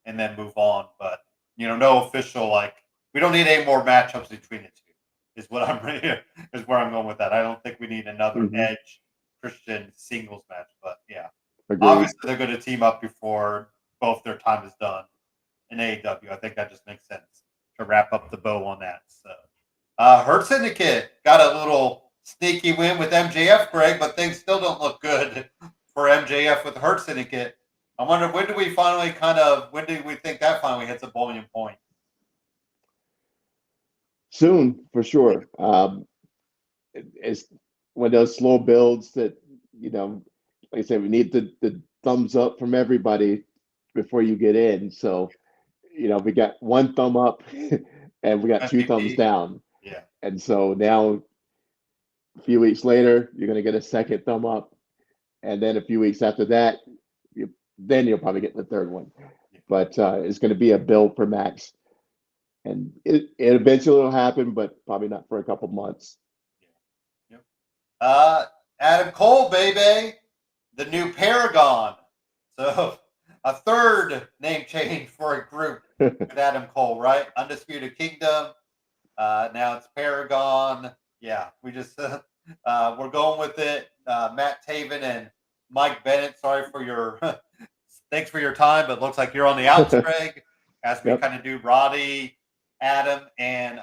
and then move on. But, no official, like, we don't need any more matchups between the two, is what I'm is where I'm going with that. I don't think we need another Mhm. Edge Christian singles match. But yeah, Agreed. obviously they're going to team up before both their time is done in AEW. I think that just makes sense to wrap up the bow on that. So, Hurt Syndicate got a little sneaky win with MJF, Greg, but things still don't look good for MJF with Hurt Syndicate. I wonder when do we think that finally hits a boiling point? Soon, for sure. It's one of those slow builds that, like I said, we need the thumbs up from everybody before you get in. So, we got one thumb up and we got two thumbs MVP? down. Yeah. And so now, a few weeks later, you're going to get a second thumb up. And then a few weeks after that, then you'll probably get the third one. But it's going to be a build for Max. And it eventually will happen, but probably not for a couple months. Yep. Adam Cole, baby, the new Paragon. So a third name change for a group with Adam Cole, right? Undisputed Kingdom. Now it's Paragon. Yeah, we just we're going with it. Matt Taven and Mike Bennett. Sorry for your thanks for your time, but looks like you're on the outs, Greg. As we Yep. kind of do Roddy, Adam, and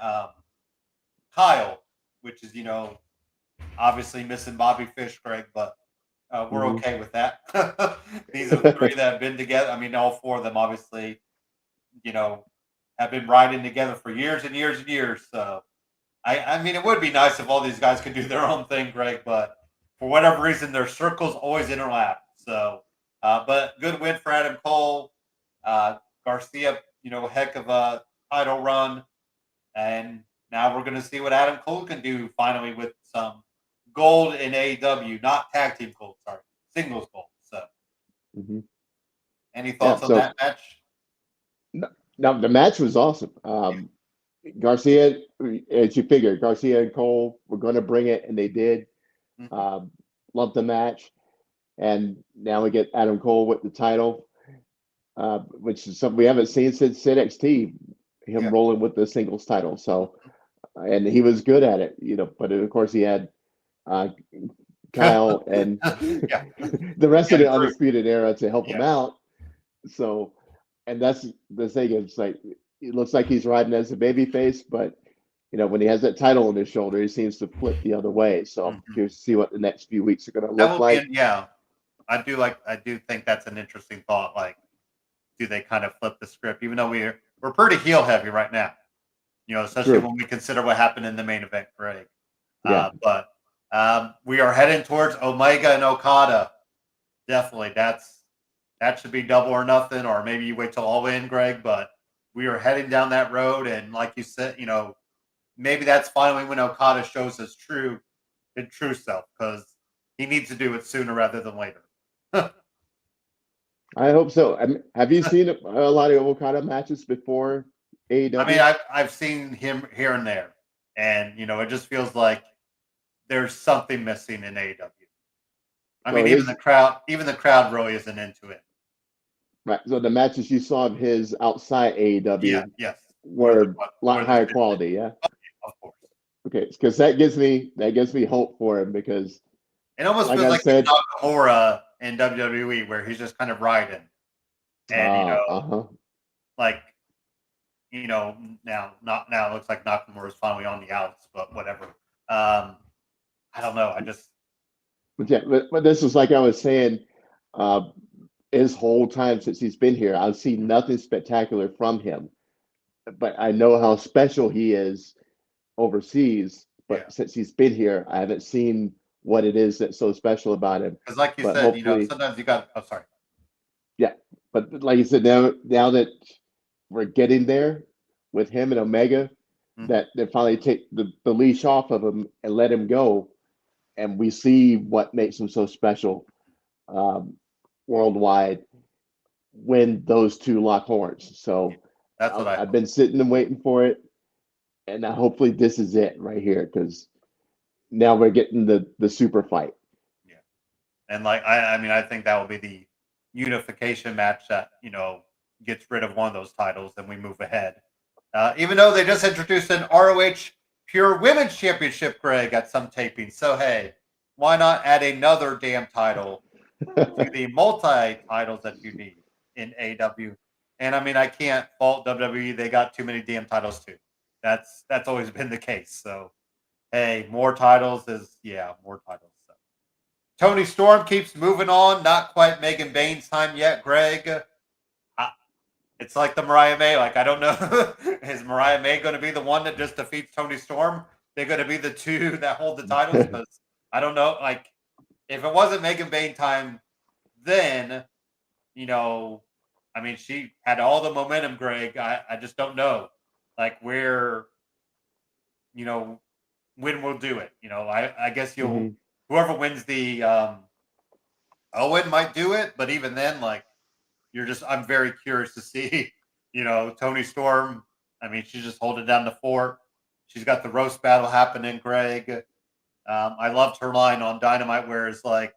Kyle, which is obviously missing Bobby Fish, Greg, but we're Mhm. okay with that. These are the three that have been together. I mean, all four of them obviously, have been riding together for years and years and years. So I mean, it would be nice if all these guys could do their own thing, Greg, but for whatever reason, their circles always interlap. So, but good win for Adam Cole. Garcia, heck of a title run. And now we're going to see what Adam Cole can do finally with some gold in AEW, not tag team gold, sorry, singles gold. So, Mhm. any Yeah. thoughts on So that match? now the match was awesome. Garcia, as you figured, Garcia and Cole were going to bring it, and they did. Mhm. Um, Loved the match, and now we get Adam Cole with the title, which is something we haven't seen since NXT. Him Yeah. rolling with the singles title, so and he was good at it, But of course, he had uh, Kyle and Yeah. the rest of And the Drew. Undisputed Era to help him Yeah. out. So, and that's the thing. It's like it looks like he's riding as a babyface, but when he has that title on his shoulder, he seems to flip the other way. So I'm Mhm. curious to see what the next few weeks are going to That look will be, like. yeah. I do think that's an interesting thought. Like, do they kind of flip the script? Even though we're pretty heel heavy right now, especially True. when we consider what happened in the main event, Greg. Yeah. But we are heading towards Omega and Okada. Definitely, that should be double or nothing, or maybe you wait till all in, Greg. But we are heading down that road, and like you said, maybe that's finally when Okada shows his true self because he needs to do it sooner rather than later. I hope so. Have you seen a lot of Okada matches before I mean, AEW? I've seen him here and there, and it just feels like there's something missing in AEW. I So mean, his even the crowd really isn't into it. right. So the matches you saw of his outside Yeah, AEW yes. were a lot Where the higher shit is. quality. Yeah. Of course. Okay, because that gives me hope for him because, It almost like feels I like he's said, Nakamura in WWE, where he's just kind of riding, and uh-huh. like now not now it looks like Nakamura is finally on the outs, but whatever. I don't know. I just But yeah, but this is like I was saying, uh, his whole time since he's been here, I've seen nothing spectacular from him. But I know how special he is overseas. yeah, But since he's been here, I haven't seen what it is that's so special about him. because like you But said, hopefully, sometimes you got. Oh, sorry. yeah. But like you said, now that we're getting there with him and Omega, Hmm. that they finally take the leash off of him and let him go, and we see what makes him so special um, worldwide when those two lock horns. Yeah, So that's what I I've hope. been sitting and waiting for it, and hopefully this is it right here because now we're getting the super fight. Yeah, and like I mean, I think that will be the unification match that gets rid of one of those titles, and we move ahead. Even though they just introduced an ROH Pure Women's Championship, Greg, at some taping. So hey, why not add another damn title to the multi titles that you need in AW? And I mean, I can't fault WWE; they got too many damn titles too. That's always been the case. So hey, more titles is more titles. So. Tony Storm keeps moving on. Not quite Megan Bain's time yet, Greg. It's like the Mariah May. Like, I don't know. Is Mariah May going to be the one that just defeats Tony Storm? They're going to be the two that hold the titles? Because I don't know. Like, if it wasn't Megan Bain time, then, I mean, she had all the momentum, Greg. I just don't know, like, you know, when we'll do it. I guess Mhm. whoever wins the Owen might do it. But even then, like, I'm very curious to see, Tony Storm. I mean, she's just holding down the fort. She's got the roast battle happening, Greg. I loved her line on Dynamite where it's like,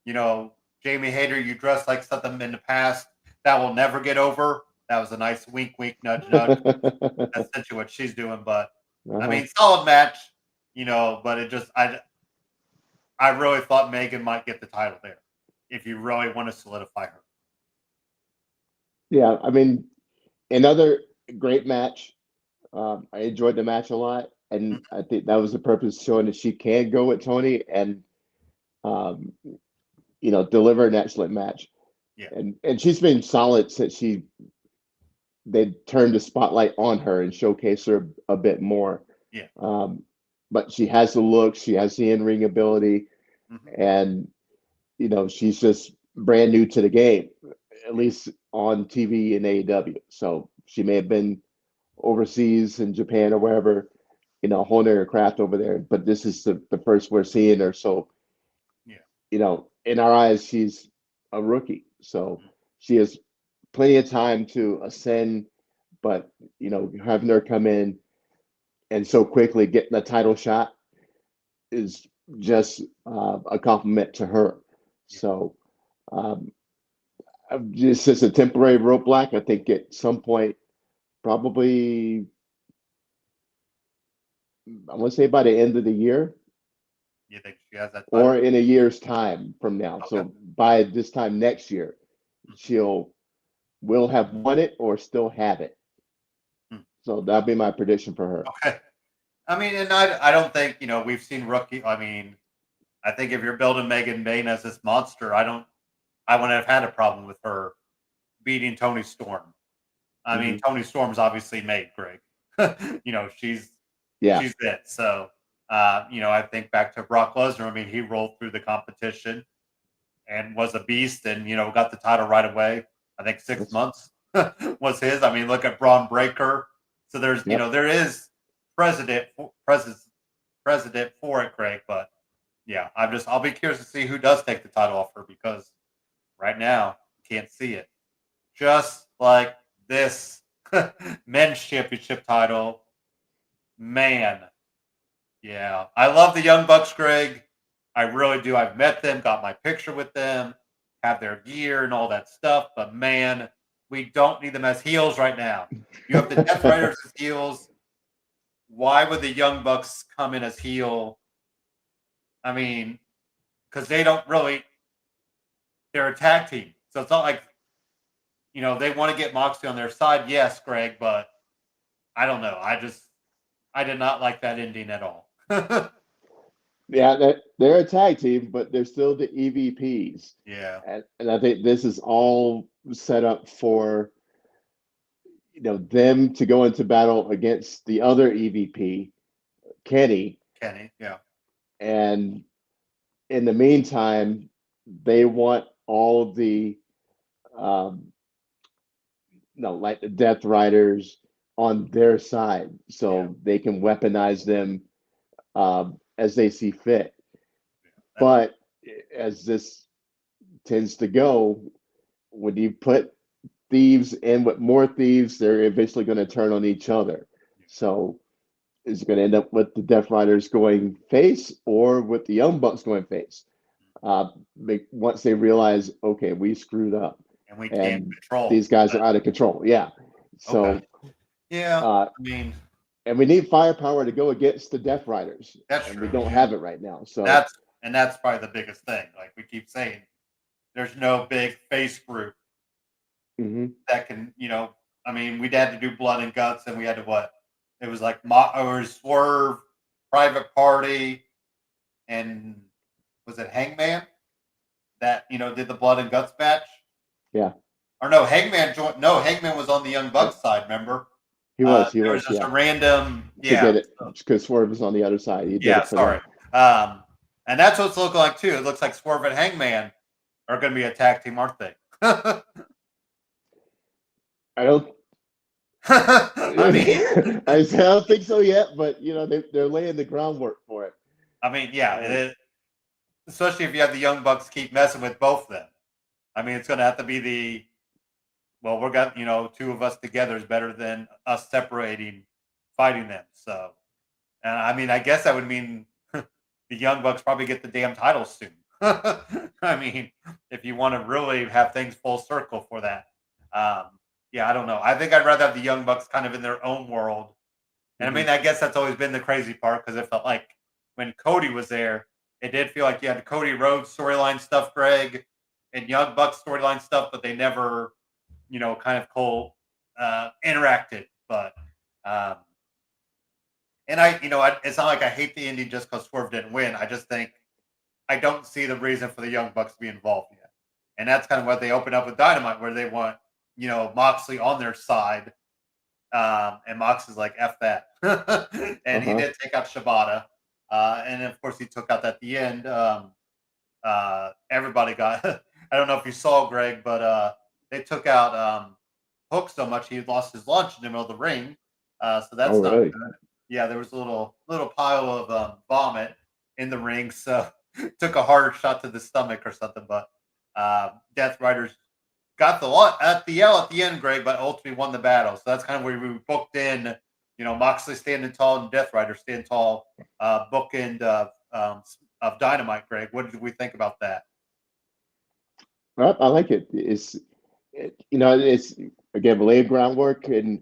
Jamie Hayter, you dressed like something in the past that will never get over. That was a nice wink, wink, nudge, nudge. That's essentially what she's doing. But I Uh-huh. mean, solid match, but I really thought Megan might get the title there if you really want to solidify her. Yeah, I mean, another great match. I enjoyed the match a lot, and Mhm. I think that was the purpose, showing that she can go with Tony and um, deliver an excellent match. Yeah. And she's been solid since they turned the spotlight on her and showcased her a bit more. Yeah. Um, but she has the look, she has the in-ring ability, Hmm. and she's just brand new to the game, at Yeah. least on TV and AEW. So she may have been overseas in Japan or wherever, honing her craft over there. But this is the first we're seeing her. So, Yeah. in our eyes, she's a rookie. So she has plenty of time to ascend, but having her come in and so quickly getting the title shot is just a compliment to her. Yeah. So um, just as a temporary roadblock, I think at some point, probably I want to say by the end of the year You think she has that or title? in a year's time from now. Okay. So by this time next year, Mhm. she'll will have won it or still have it. Hmm. So that'd be my prediction for her. Okay. I mean, and I don't think, we've seen rookie. I mean, I think if you're building Megan Bain as this monster, I wouldn't have had a problem with her beating Tony Storm. I mean, Hmm. Tony Storm's obviously made, Greg. She's Yeah. she's it. So, I think back to Brock Lesnar. I mean, he rolled through the competition and was a beast, and got the title right away. I think 6 months was his. I mean, look at Braun Breaker. So there's Yep. there is precedent precedent for it, Craig. But yeah, I'll be curious to see who does take the title off her because right now can't see it. Just like this men's championship title, man. Yeah, I love the Young Bucks, Greg. I really do. I've met them, got my picture with them, have their gear and all that stuff. But man, we don't need them as heels right now. You have the Death Riders as heels. Why would the Young Bucks come in as heel? I mean, because they don't really, they're a tag team. So it's not like, they want to get Moxley on their side. Yes, Greg, but I don't know. I did not like that ending at all. Yeah, they're a tag team, but they're still the EVPs. Yeah. And I think this is all set up for them to go into battle against the other EVP, Kenny. Yeah. And in the meantime, they want all the like the Death Riders on their side, so they can weaponize them as they see fit. But as this tends to go, when you put thieves in with more thieves, they're eventually going to turn on each other. So is it going to end up with the Death Riders going face or with the Young Bucks going face? Once they realize, okay, we screwed up. And we can't control. These guys are out of control. Yeah. So, I mean, and we need firepower to go against the Death Riders. That's and true. We don't have it right now. So that's probably the biggest thing. Like we keep saying, there's no big face group that can, I mean, we'd had to do Blood and Guts, and we had to what? It was like Swerve, Private Party, and was it Hangman that did the Blood and Guts match? Yeah. Or no, Hangman joined. No, Hangman was on the Young Bucks side. Remember? He was. There was just a random. Because Swerve was on the other side. He did sorry. And that's what it's looking like too. It looks like Swerve and Hangman are going to be a tag team, aren't they? I don't. I mean, I don't think so yet, but they're laying the groundwork for it. I mean, yeah, it is. Especially if you have the Young Bucks keep messing with both of them. I mean, it's going to have to be we're got two of us together is better than us separating, fighting them. So, and I mean, I guess that would mean the Young Bucks probably get the damn titles soon. I mean, if you want to really have things full circle for that. I don't know. I think I'd rather have the Young Bucks kind of in their own world. And I mean, I guess that's always been the crazy part because it felt like when Cody was there, it did feel like you had Cody Rhodes storyline stuff, Greg, and Young Bucks storyline stuff, but they never, kind of interacted. But, and it's not like I hate the ending just because Swerve didn't win. I just think I don't see the reason for the Young Bucks to be involved yet. And that's kind of what they open up with Dynamite, where they want, Moxley on their side. And Mox is like, F that. And he did take out Shibata. And of course, he took out at the end. Everybody got, I don't know if you saw, Greg, but they took out Hook so much he lost his lunch in the middle of the ring. So that's not really good. Yeah, there was a little pile of vomit in the ring. So took a harder shot to the stomach or something. But Death Riders got the lot at the end, Greg, but ultimately won the battle. So that's kind of where we booked in, Moxley standing tall and Death Rider standing tall, bookend of Dynamite, Greg. What did we think about that? I like it. It's again laid groundwork, and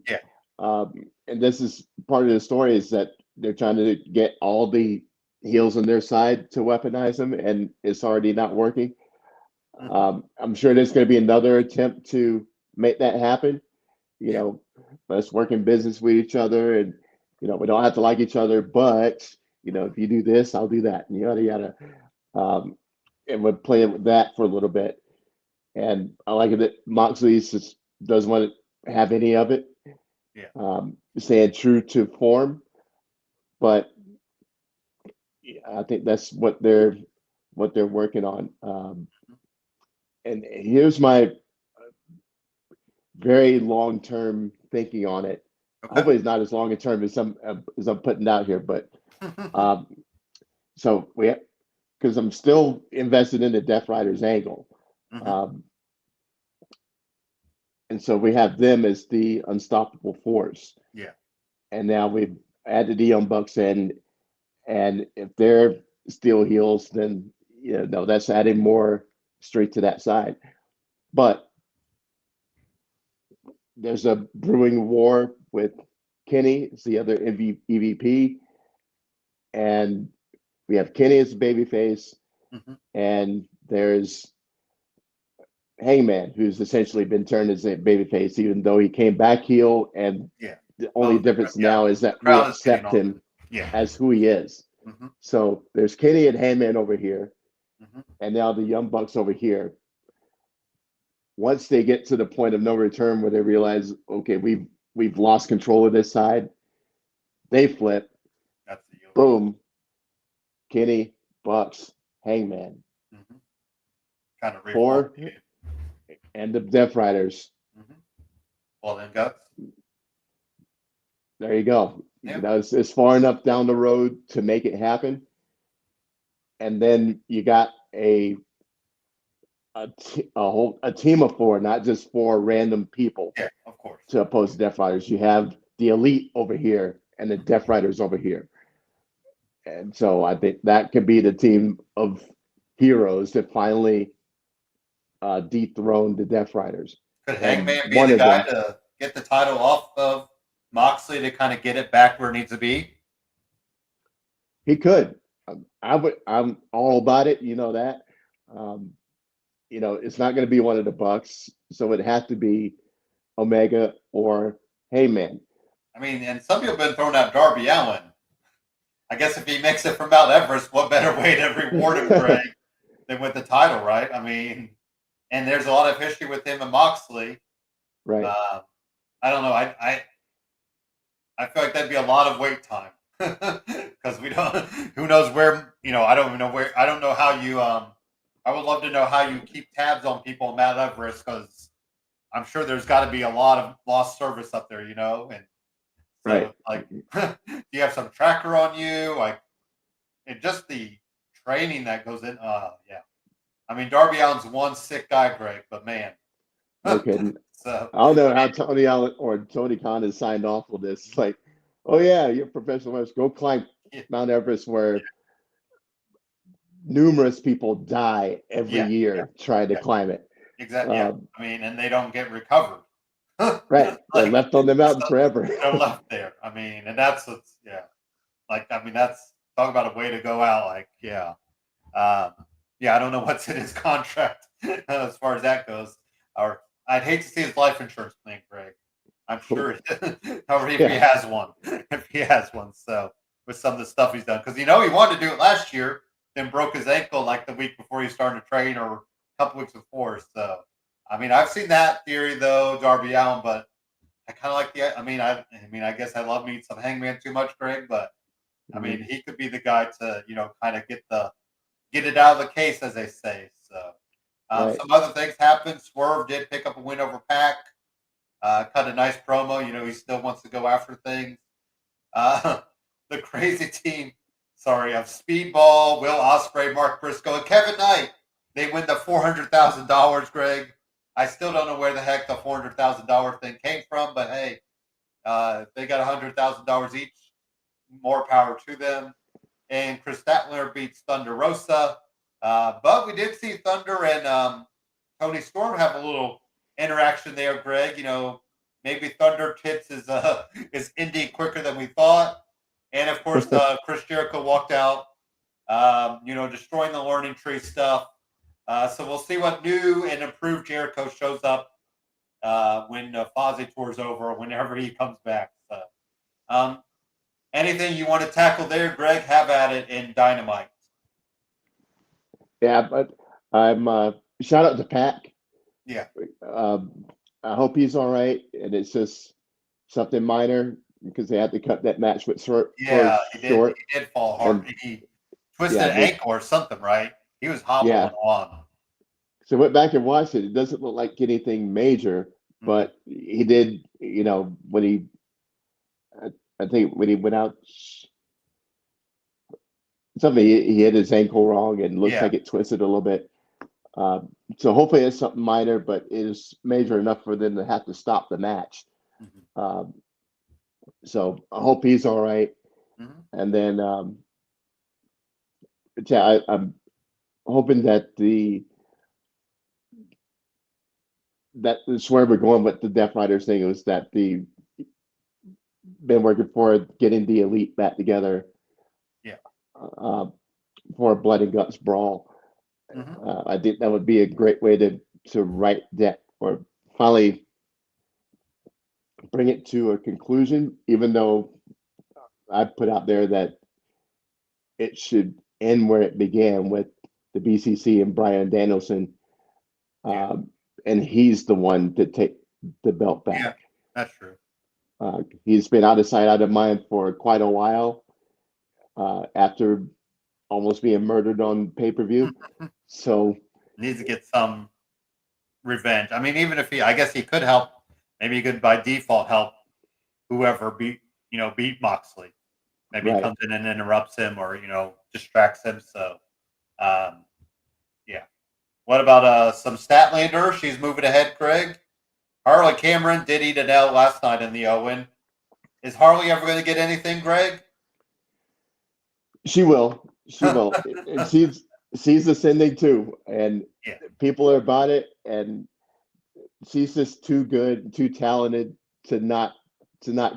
this is part of the story is that they're trying to get all the heels on their side to weaponize them, and it's already not working. I'm sure there's going to be another attempt to make that happen. Let's work in business with each other, and we don't have to like each other, but if you do this, I'll do that, and yada yada. And we're playing with that for a little bit. And I like it that Moxley just doesn't want to have any of it. Staying true to form, but I think that's what they're working on. And here's my very long-term thinking on it. Okay. Hopefully, it's not as long-term as I'm putting out here, but so because I'm still invested in the Death Riders angle. And so we have them as the unstoppable force. Yeah. And now we've added the Young Bucks in, and if they're steel heels, then no, that's adding more straight to that side. But there's a brewing war with Kenny, it's the other EVP, and we have Kenny as a babyface, and there's Hangman, who's essentially been turned as a babyface, even though he came back heel. And the only difference now is that we accept him as who he is. So there's Kenny and Hangman over here, and now the Young Bucks over here. Once they get to the point of no return where they realize, okay, we've lost control of this side, they flip. That's the boom. Kenny, Bucks, Hangman. Kind of Four, and the Death Riders. Well, then Guts. There you go. It's far enough down the road to make it happen. And then you got a team of four, not just four random people. Yeah, of course. To oppose the Death Riders. You have the Elite over here and the Death Riders over here. And so I think that could be the team of heroes that finally dethrone the Death Riders. Could Hangman be the guy to get the title off of Moxley to kind of get it back where it needs to be? He could. I'm all about it. You know that. It's not going to be one of the Bucks, so it has to be Omega or Heyman. I mean, and some people have been throwing out Darby Allin. I guess if he makes it from Mount Everest, what better way to reward him, Greg, than with the title, right? I mean, and there's a lot of history with him and Moxley. Right. I don't know. I feel like that'd be a lot of wait time because we don't. Who knows where? I don't even know where. I don't know how you. I would love to know how you keep tabs on people on Mount Everest because I'm sure there's got to be a lot of lost service up there, and so, right. Like, do you have some tracker on you? Like, and just the training that goes in. Yeah. I mean, Darby Allin's one sick guy, Greg, but man. No kidding. So I don't know how Tony Allen or Tony Khan has signed off with this. It's like, oh yeah, you're a professional wrestler. Go climb Mount Everest where numerous people die every year trying to climb it. Exactly. I mean, and they don't get recovered. Right. They're left on the mountain forever. They're left there. I mean, and that's what's that's talk about a way to go out. Like, I don't know what's in his contract as far as that goes. Or I'd hate to see his life insurance plan, Greg. I'm sure if he has one. If he has one. So with some of the stuff he's done. Because he wanted to do it last year, then broke his ankle like the week before he started to train or a couple weeks before. So I mean, I've seen that theory though, Darby Allin, but I kind of like the. I guess I love me some Hangman too much, Greg, but I mean, he could be the guy to kind of get it out of the case, as they say. So some other things happened. Swerve did pick up a win over Pac. Cut a nice promo. He still wants to go after things. The crazy team. Sorry, of Speedball, Will Ospreay, Mark Briscoe, and Kevin Knight. They win the $400,000, Greg. I still don't know where the heck the $400,000 thing came from, but hey, they got $100,000 each. More power to them. And Chris Statler beats Thunder Rosa. But we did see Thunder and Tony Storm have a little interaction there, Greg. Maybe Thunder hits is indie quicker than we thought. And of course, Chris Jericho walked out, destroying the learning tree stuff. So we'll see what new and improved Jericho shows up when Fozzy tour's over or whenever he comes back. So, anything you want to tackle there, Greg? Have at it in Dynamite. Yeah, but I'm shout out to Pac. Yeah. I hope he's all right, and it's just something minor because they had to cut that match with short. He did fall hard. He twisted an ankle or something, right? He was hobbling on. So I went back and watched it. It doesn't look like anything major, but he did, when he, I think when he went out, he hit his ankle wrong and looks like it twisted a little bit. So hopefully it's something minor, but it is major enough for them to have to stop the match. So I hope he's all right. And then yeah, I'm hoping that that's where we're going with the Death Riders thing, was that the been working for getting the elite back together. Yeah. Uh, for a blood and guts brawl. Mm-hmm. I think that would be a great way to write that, or finally bring it to a conclusion. Even though I put out there that it should end where it began, with the BCC and Brian Danielson, Yeah. and he's the one to take the belt back. Yeah, that's true. He's been out of sight, out of mind for quite a while, after almost being murdered on pay-per-view. So Needs to get some revenge. I mean, even if I guess he could help. Maybe he could by default help whoever beat Moxley. Maybe he right. comes in and interrupts him, or distracts him. So, yeah. What about some Statlander? She's moving ahead, Craig. Harley Cameron did eat an L last night in the Owen. Is Harley ever going to get anything, Greg? She will. She will. And she's ascending too, and Yeah. people are about it. And she's just too good, too talented to not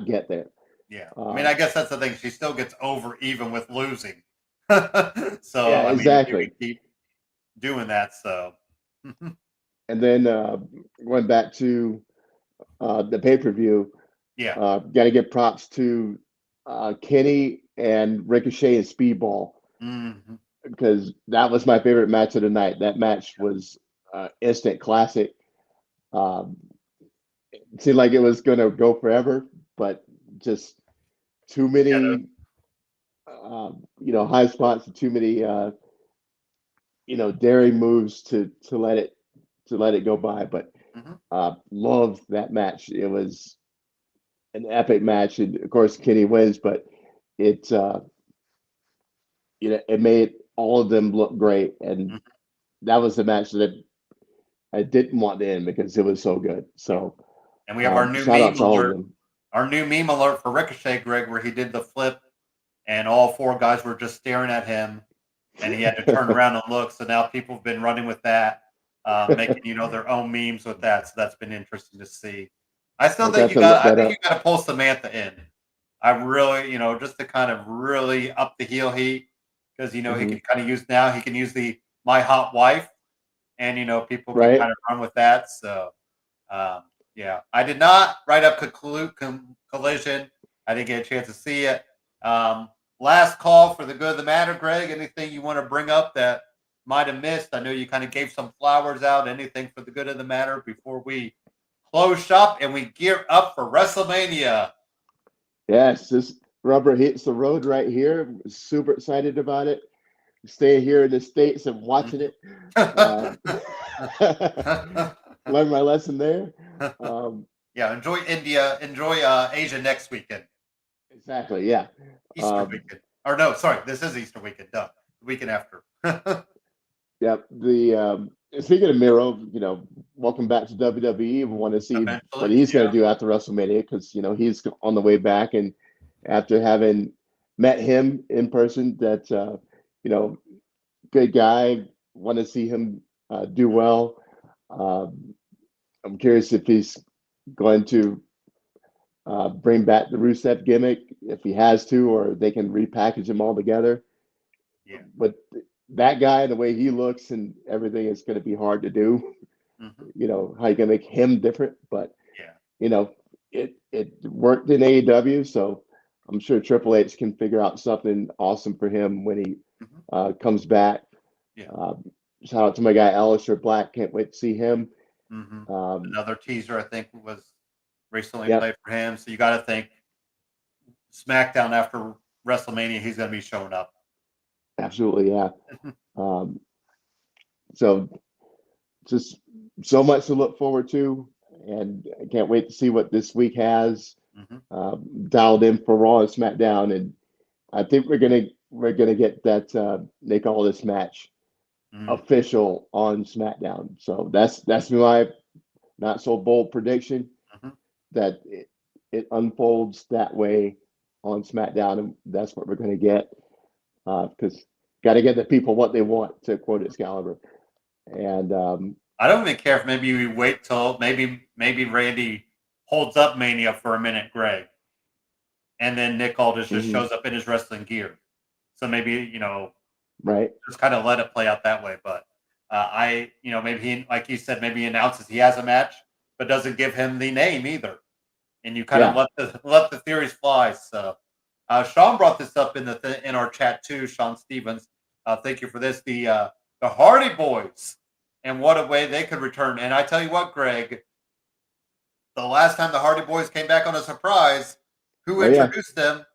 get there. Yeah. I mean, I guess that's the thing. She still gets over even with losing. So, Yeah, I mean, if you exactly. can keep doing that, so. And then going back to the pay-per-view, Yeah. got to give props to Kenny and Ricochet and Speedball, Mm-hmm. because that was my favorite match of the night. That match was instant classic. Um, it seemed like it was going to go forever, but just too many, high spots and too many, daring moves to let it go by. But loved that match. It was an epic match, and of course Kenny wins, but it it made all of them look great, and Mm-hmm. that was the match that I didn't want to end because it was so good. So And we have our new shout out meme to all of alert. them. Our new meme alert for Ricochet, Greg, where he did the flip, and all four guys were just staring at him, and he had to turn around and look. So now people have been running with that, making their own memes with that. So that's been interesting to see. I still I'll think have to look I that think up. you got to pull Samantha in. I really, just to kind of really up the heel heat, because he Mhm. can kind of he can use the my hot wife, and people can Right. kind of run with that. So. Yeah, I did not write up Collision. I didn't get a chance to see it. Last call for the good of the matter, Greg. Anything you want to bring up that might have missed? I know you kind of gave some flowers out. Anything for the good of the matter before we close shop and we gear up for WrestleMania? Yes, this rubber hits the road right here. Super excited about it. Staying here in the States and watching it. Learned my lesson there. Yeah, enjoy India. Enjoy Asia next weekend. Exactly. Yeah. Easter weekend. Or no, sorry, this is Easter weekend. Duh. The weekend after. Yeah. The speaking of Miro, welcome back to WWE. We want to see what Eventually, he's going yeah. to do after WrestleMania, because he's on the way back, and after having met him in person, that good guy. Want to see him do well. I'm curious if he's going to bring back the Rusev gimmick, if he has to, or they can repackage him all together. Yeah. But that guy, the way he looks and everything, is going to be hard to do. Mm-hmm. How you going to make him different? But yeah. it worked in AEW, so I'm sure Triple H can figure out something awesome for him when he comes back. Yeah. Shout out to my guy Aleister Black. Can't wait to see him. Another teaser, I think, was recently Yep. played for him. So you got to think SmackDown after WrestleMania, he's going to be showing up. Absolutely, yeah. So just so much to look forward to, and I can't wait to see what this week has dialed in for Raw and SmackDown. And I think we're gonna get that Nick Aldis match official on SmackDown. So that's my not so bold prediction that it unfolds that way on SmackDown, and that's what we're going to get. Because got to get the people what they want, to quote Excalibur. And I don't even care if maybe we wait till maybe Randy holds up Mania for a minute, Greg, and then Nick Aldis just shows up in his wrestling gear. So maybe, right, just kind of let it play out that way. But maybe he, like you said, maybe he announces he has a match, but doesn't give him the name either. And you kind of let the theories fly. So Sean brought this up in our chat too. Sean Stevens, thank you for this. The Hardy Boys, and what a way they could return. And I tell you what, Greg, the last time the Hardy Boys came back on a surprise, who introduced them?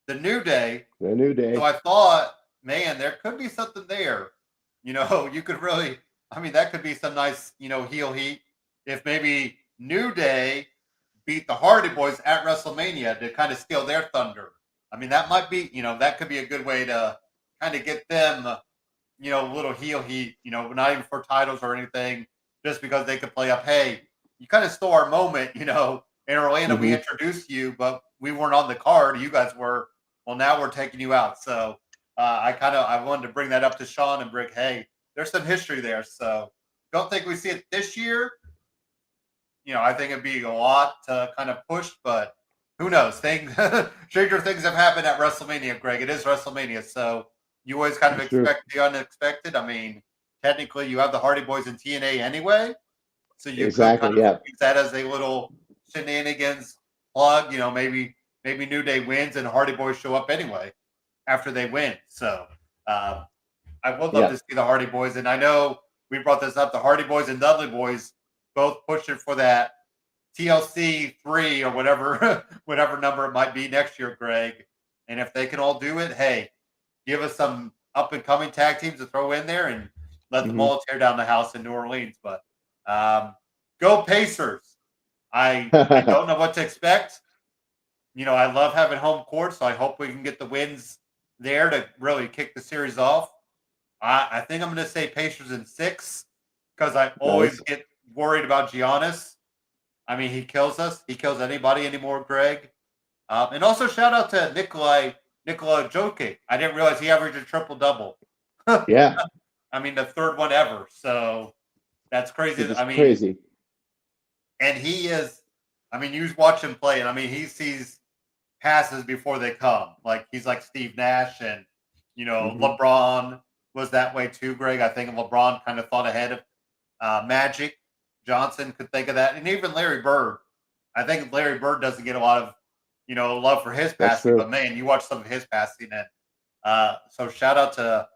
The New Day. The New Day. So I thought, man, there could be something there. You could really, that could be some nice, heel heat if maybe New Day beat the Hardy Boys at WrestleMania to kind of steal their thunder. That might be, that could be a good way to kind of get them, a little heel heat, not even for titles or anything, just because they could play up, hey, you kind of stole our moment, in Orlando, we introduced you, but we weren't on the card. You guys were. Well, now we're taking you out. So I wanted to bring that up to Sean and Brick. Hey, there's some history there. So don't think we see it this year. I think it'd be a lot to kind of push, but who knows? Stranger things have happened at WrestleMania, Greg. It is WrestleMania, so you always kind of expect the unexpected. Technically, you have the Hardy Boys in TNA anyway, so you could kind of use that as a little shenanigans plug. Maybe New Day wins and Hardy Boys show up anyway after they win. So I would love to see the Hardy Boys, and I know we brought this up. The Hardy Boys and Dudley Boys both pushing for that TLC 3 or whatever number it might be next year, Greg. And if they can all do it, hey, give us some up and coming tag teams to throw in there and let them all tear down the house in New Orleans. But go Pacers! I don't know what to expect. I love having home court, so I hope we can get the wins there to really kick the series off. I think I'm going to say Pacers in 6 because I always get worried about Giannis. He kills us. He kills anybody anymore, Greg. And also shout out to Nikola Jokic. I didn't realize he averaged a triple-double. Yeah. The third one ever. So that's crazy. It's crazy. And he is, you watch him play, and he sees passes before they come. Like he's like Steve Nash, and LeBron was that way too, Greg. I think LeBron kind of thought ahead of Magic. Johnson could think of that, and even Larry Bird. I think Larry Bird doesn't get a lot of love for his passing, but man, you watch some of his passing, and so shout out to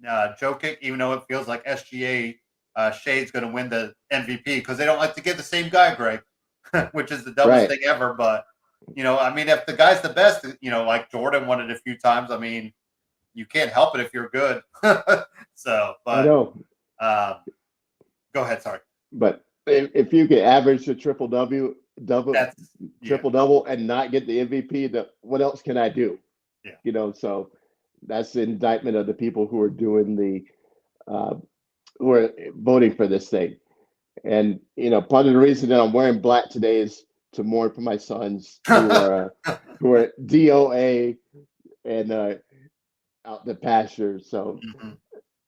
Jokic, even though it feels like SGA Shade's going to win the MVP because they don't like to give the same guy, Greg, which is the dumbest thing ever. But if the guy's the best, like Jordan won it a few times. You can't help it if you're good. So, but I know. Go ahead. Sorry, but if you could average a triple double, and not get the MVP, what else can I do? Yeah. So that's the indictment of the people who are doing who are voting for this thing. And part of the reason that I'm wearing black today is to mourn for my sons who are DOA and out the pasture. So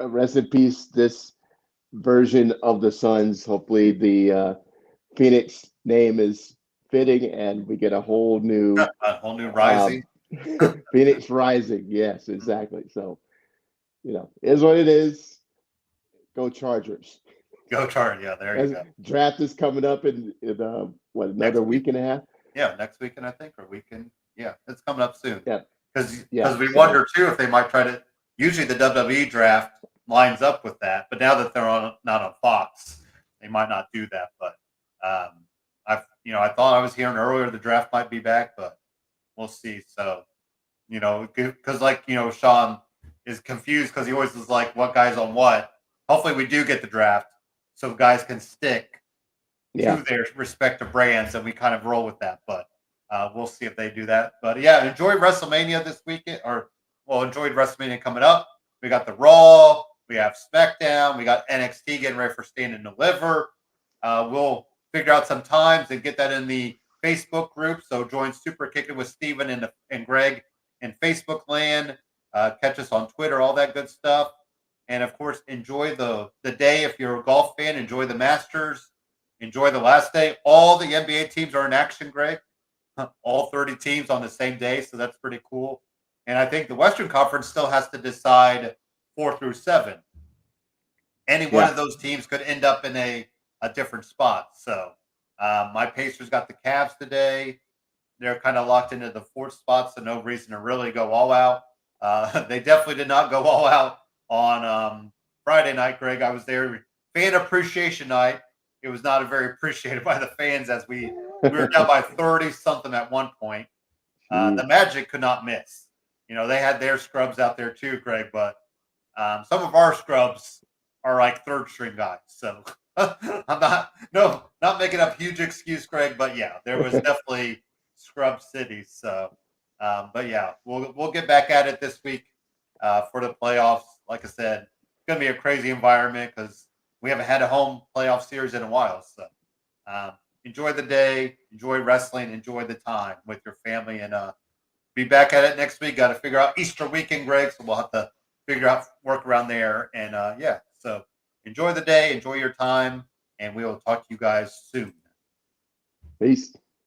rest in peace. This version of the Suns. Hopefully the Phoenix name is fitting and we get a whole new rising. Phoenix Rising. Yes, exactly. So, is what it is. Go Chargers. Go Chargers. Yeah, there you go. Draft is coming up in another week and a half? Yeah, next weekend, I think, or weekend. Yeah, it's coming up soon. Yeah. Because we wonder, too, if they might try to – usually the WWE draft lines up with that, but now that they're not on Fox, they might not do that. But I thought I was hearing earlier the draft might be back, but we'll see. So, because Sean is confused because he always is like, what guy's on what? Hopefully we do get the draft so guys can stick to their respective brands and we kind of roll with that. But we'll see if they do that. But yeah, enjoy WrestleMania this weekend, enjoyed WrestleMania coming up. We got the Raw, we have SmackDown, we got NXT getting ready for Stand and Deliver. We'll figure out some times and get that in the Facebook group. So join Superkickin with Steven and Greg in Facebook land. Catch us on Twitter, all that good stuff. And of course, enjoy the day. If you're a golf fan, enjoy the Masters. Enjoy the last day. All the NBA teams are in action, Greg. All 30 teams on the same day, so that's pretty cool. And I think the Western Conference still has to decide 4 through 7. Any one of those teams could end up in a different spot. So my Pacers got the Cavs today. They're kind of locked into the 4th spot, so no reason to really go all out. They definitely did not go all out on Friday night, Greg. I was there. Fan appreciation night. It was not very appreciated by the fans as we were down by 30-something at one point. The Magic could not miss. They had their scrubs out there too, Greg, but some of our scrubs are like 3rd-string guys. So I'm not making up huge excuse, Greg, but yeah, there was definitely scrub city. So, but yeah, we'll get back at it this week for the playoffs. Like I said, it's going to be a crazy environment because we haven't had a home playoff series in a while. So enjoy the day, enjoy wrestling, enjoy the time with your family, and be back at it next week. Got to figure out Easter weekend, Greg, so we'll have to work around there. And yeah, so enjoy the day, enjoy your time, and we will talk to you guys soon. Peace.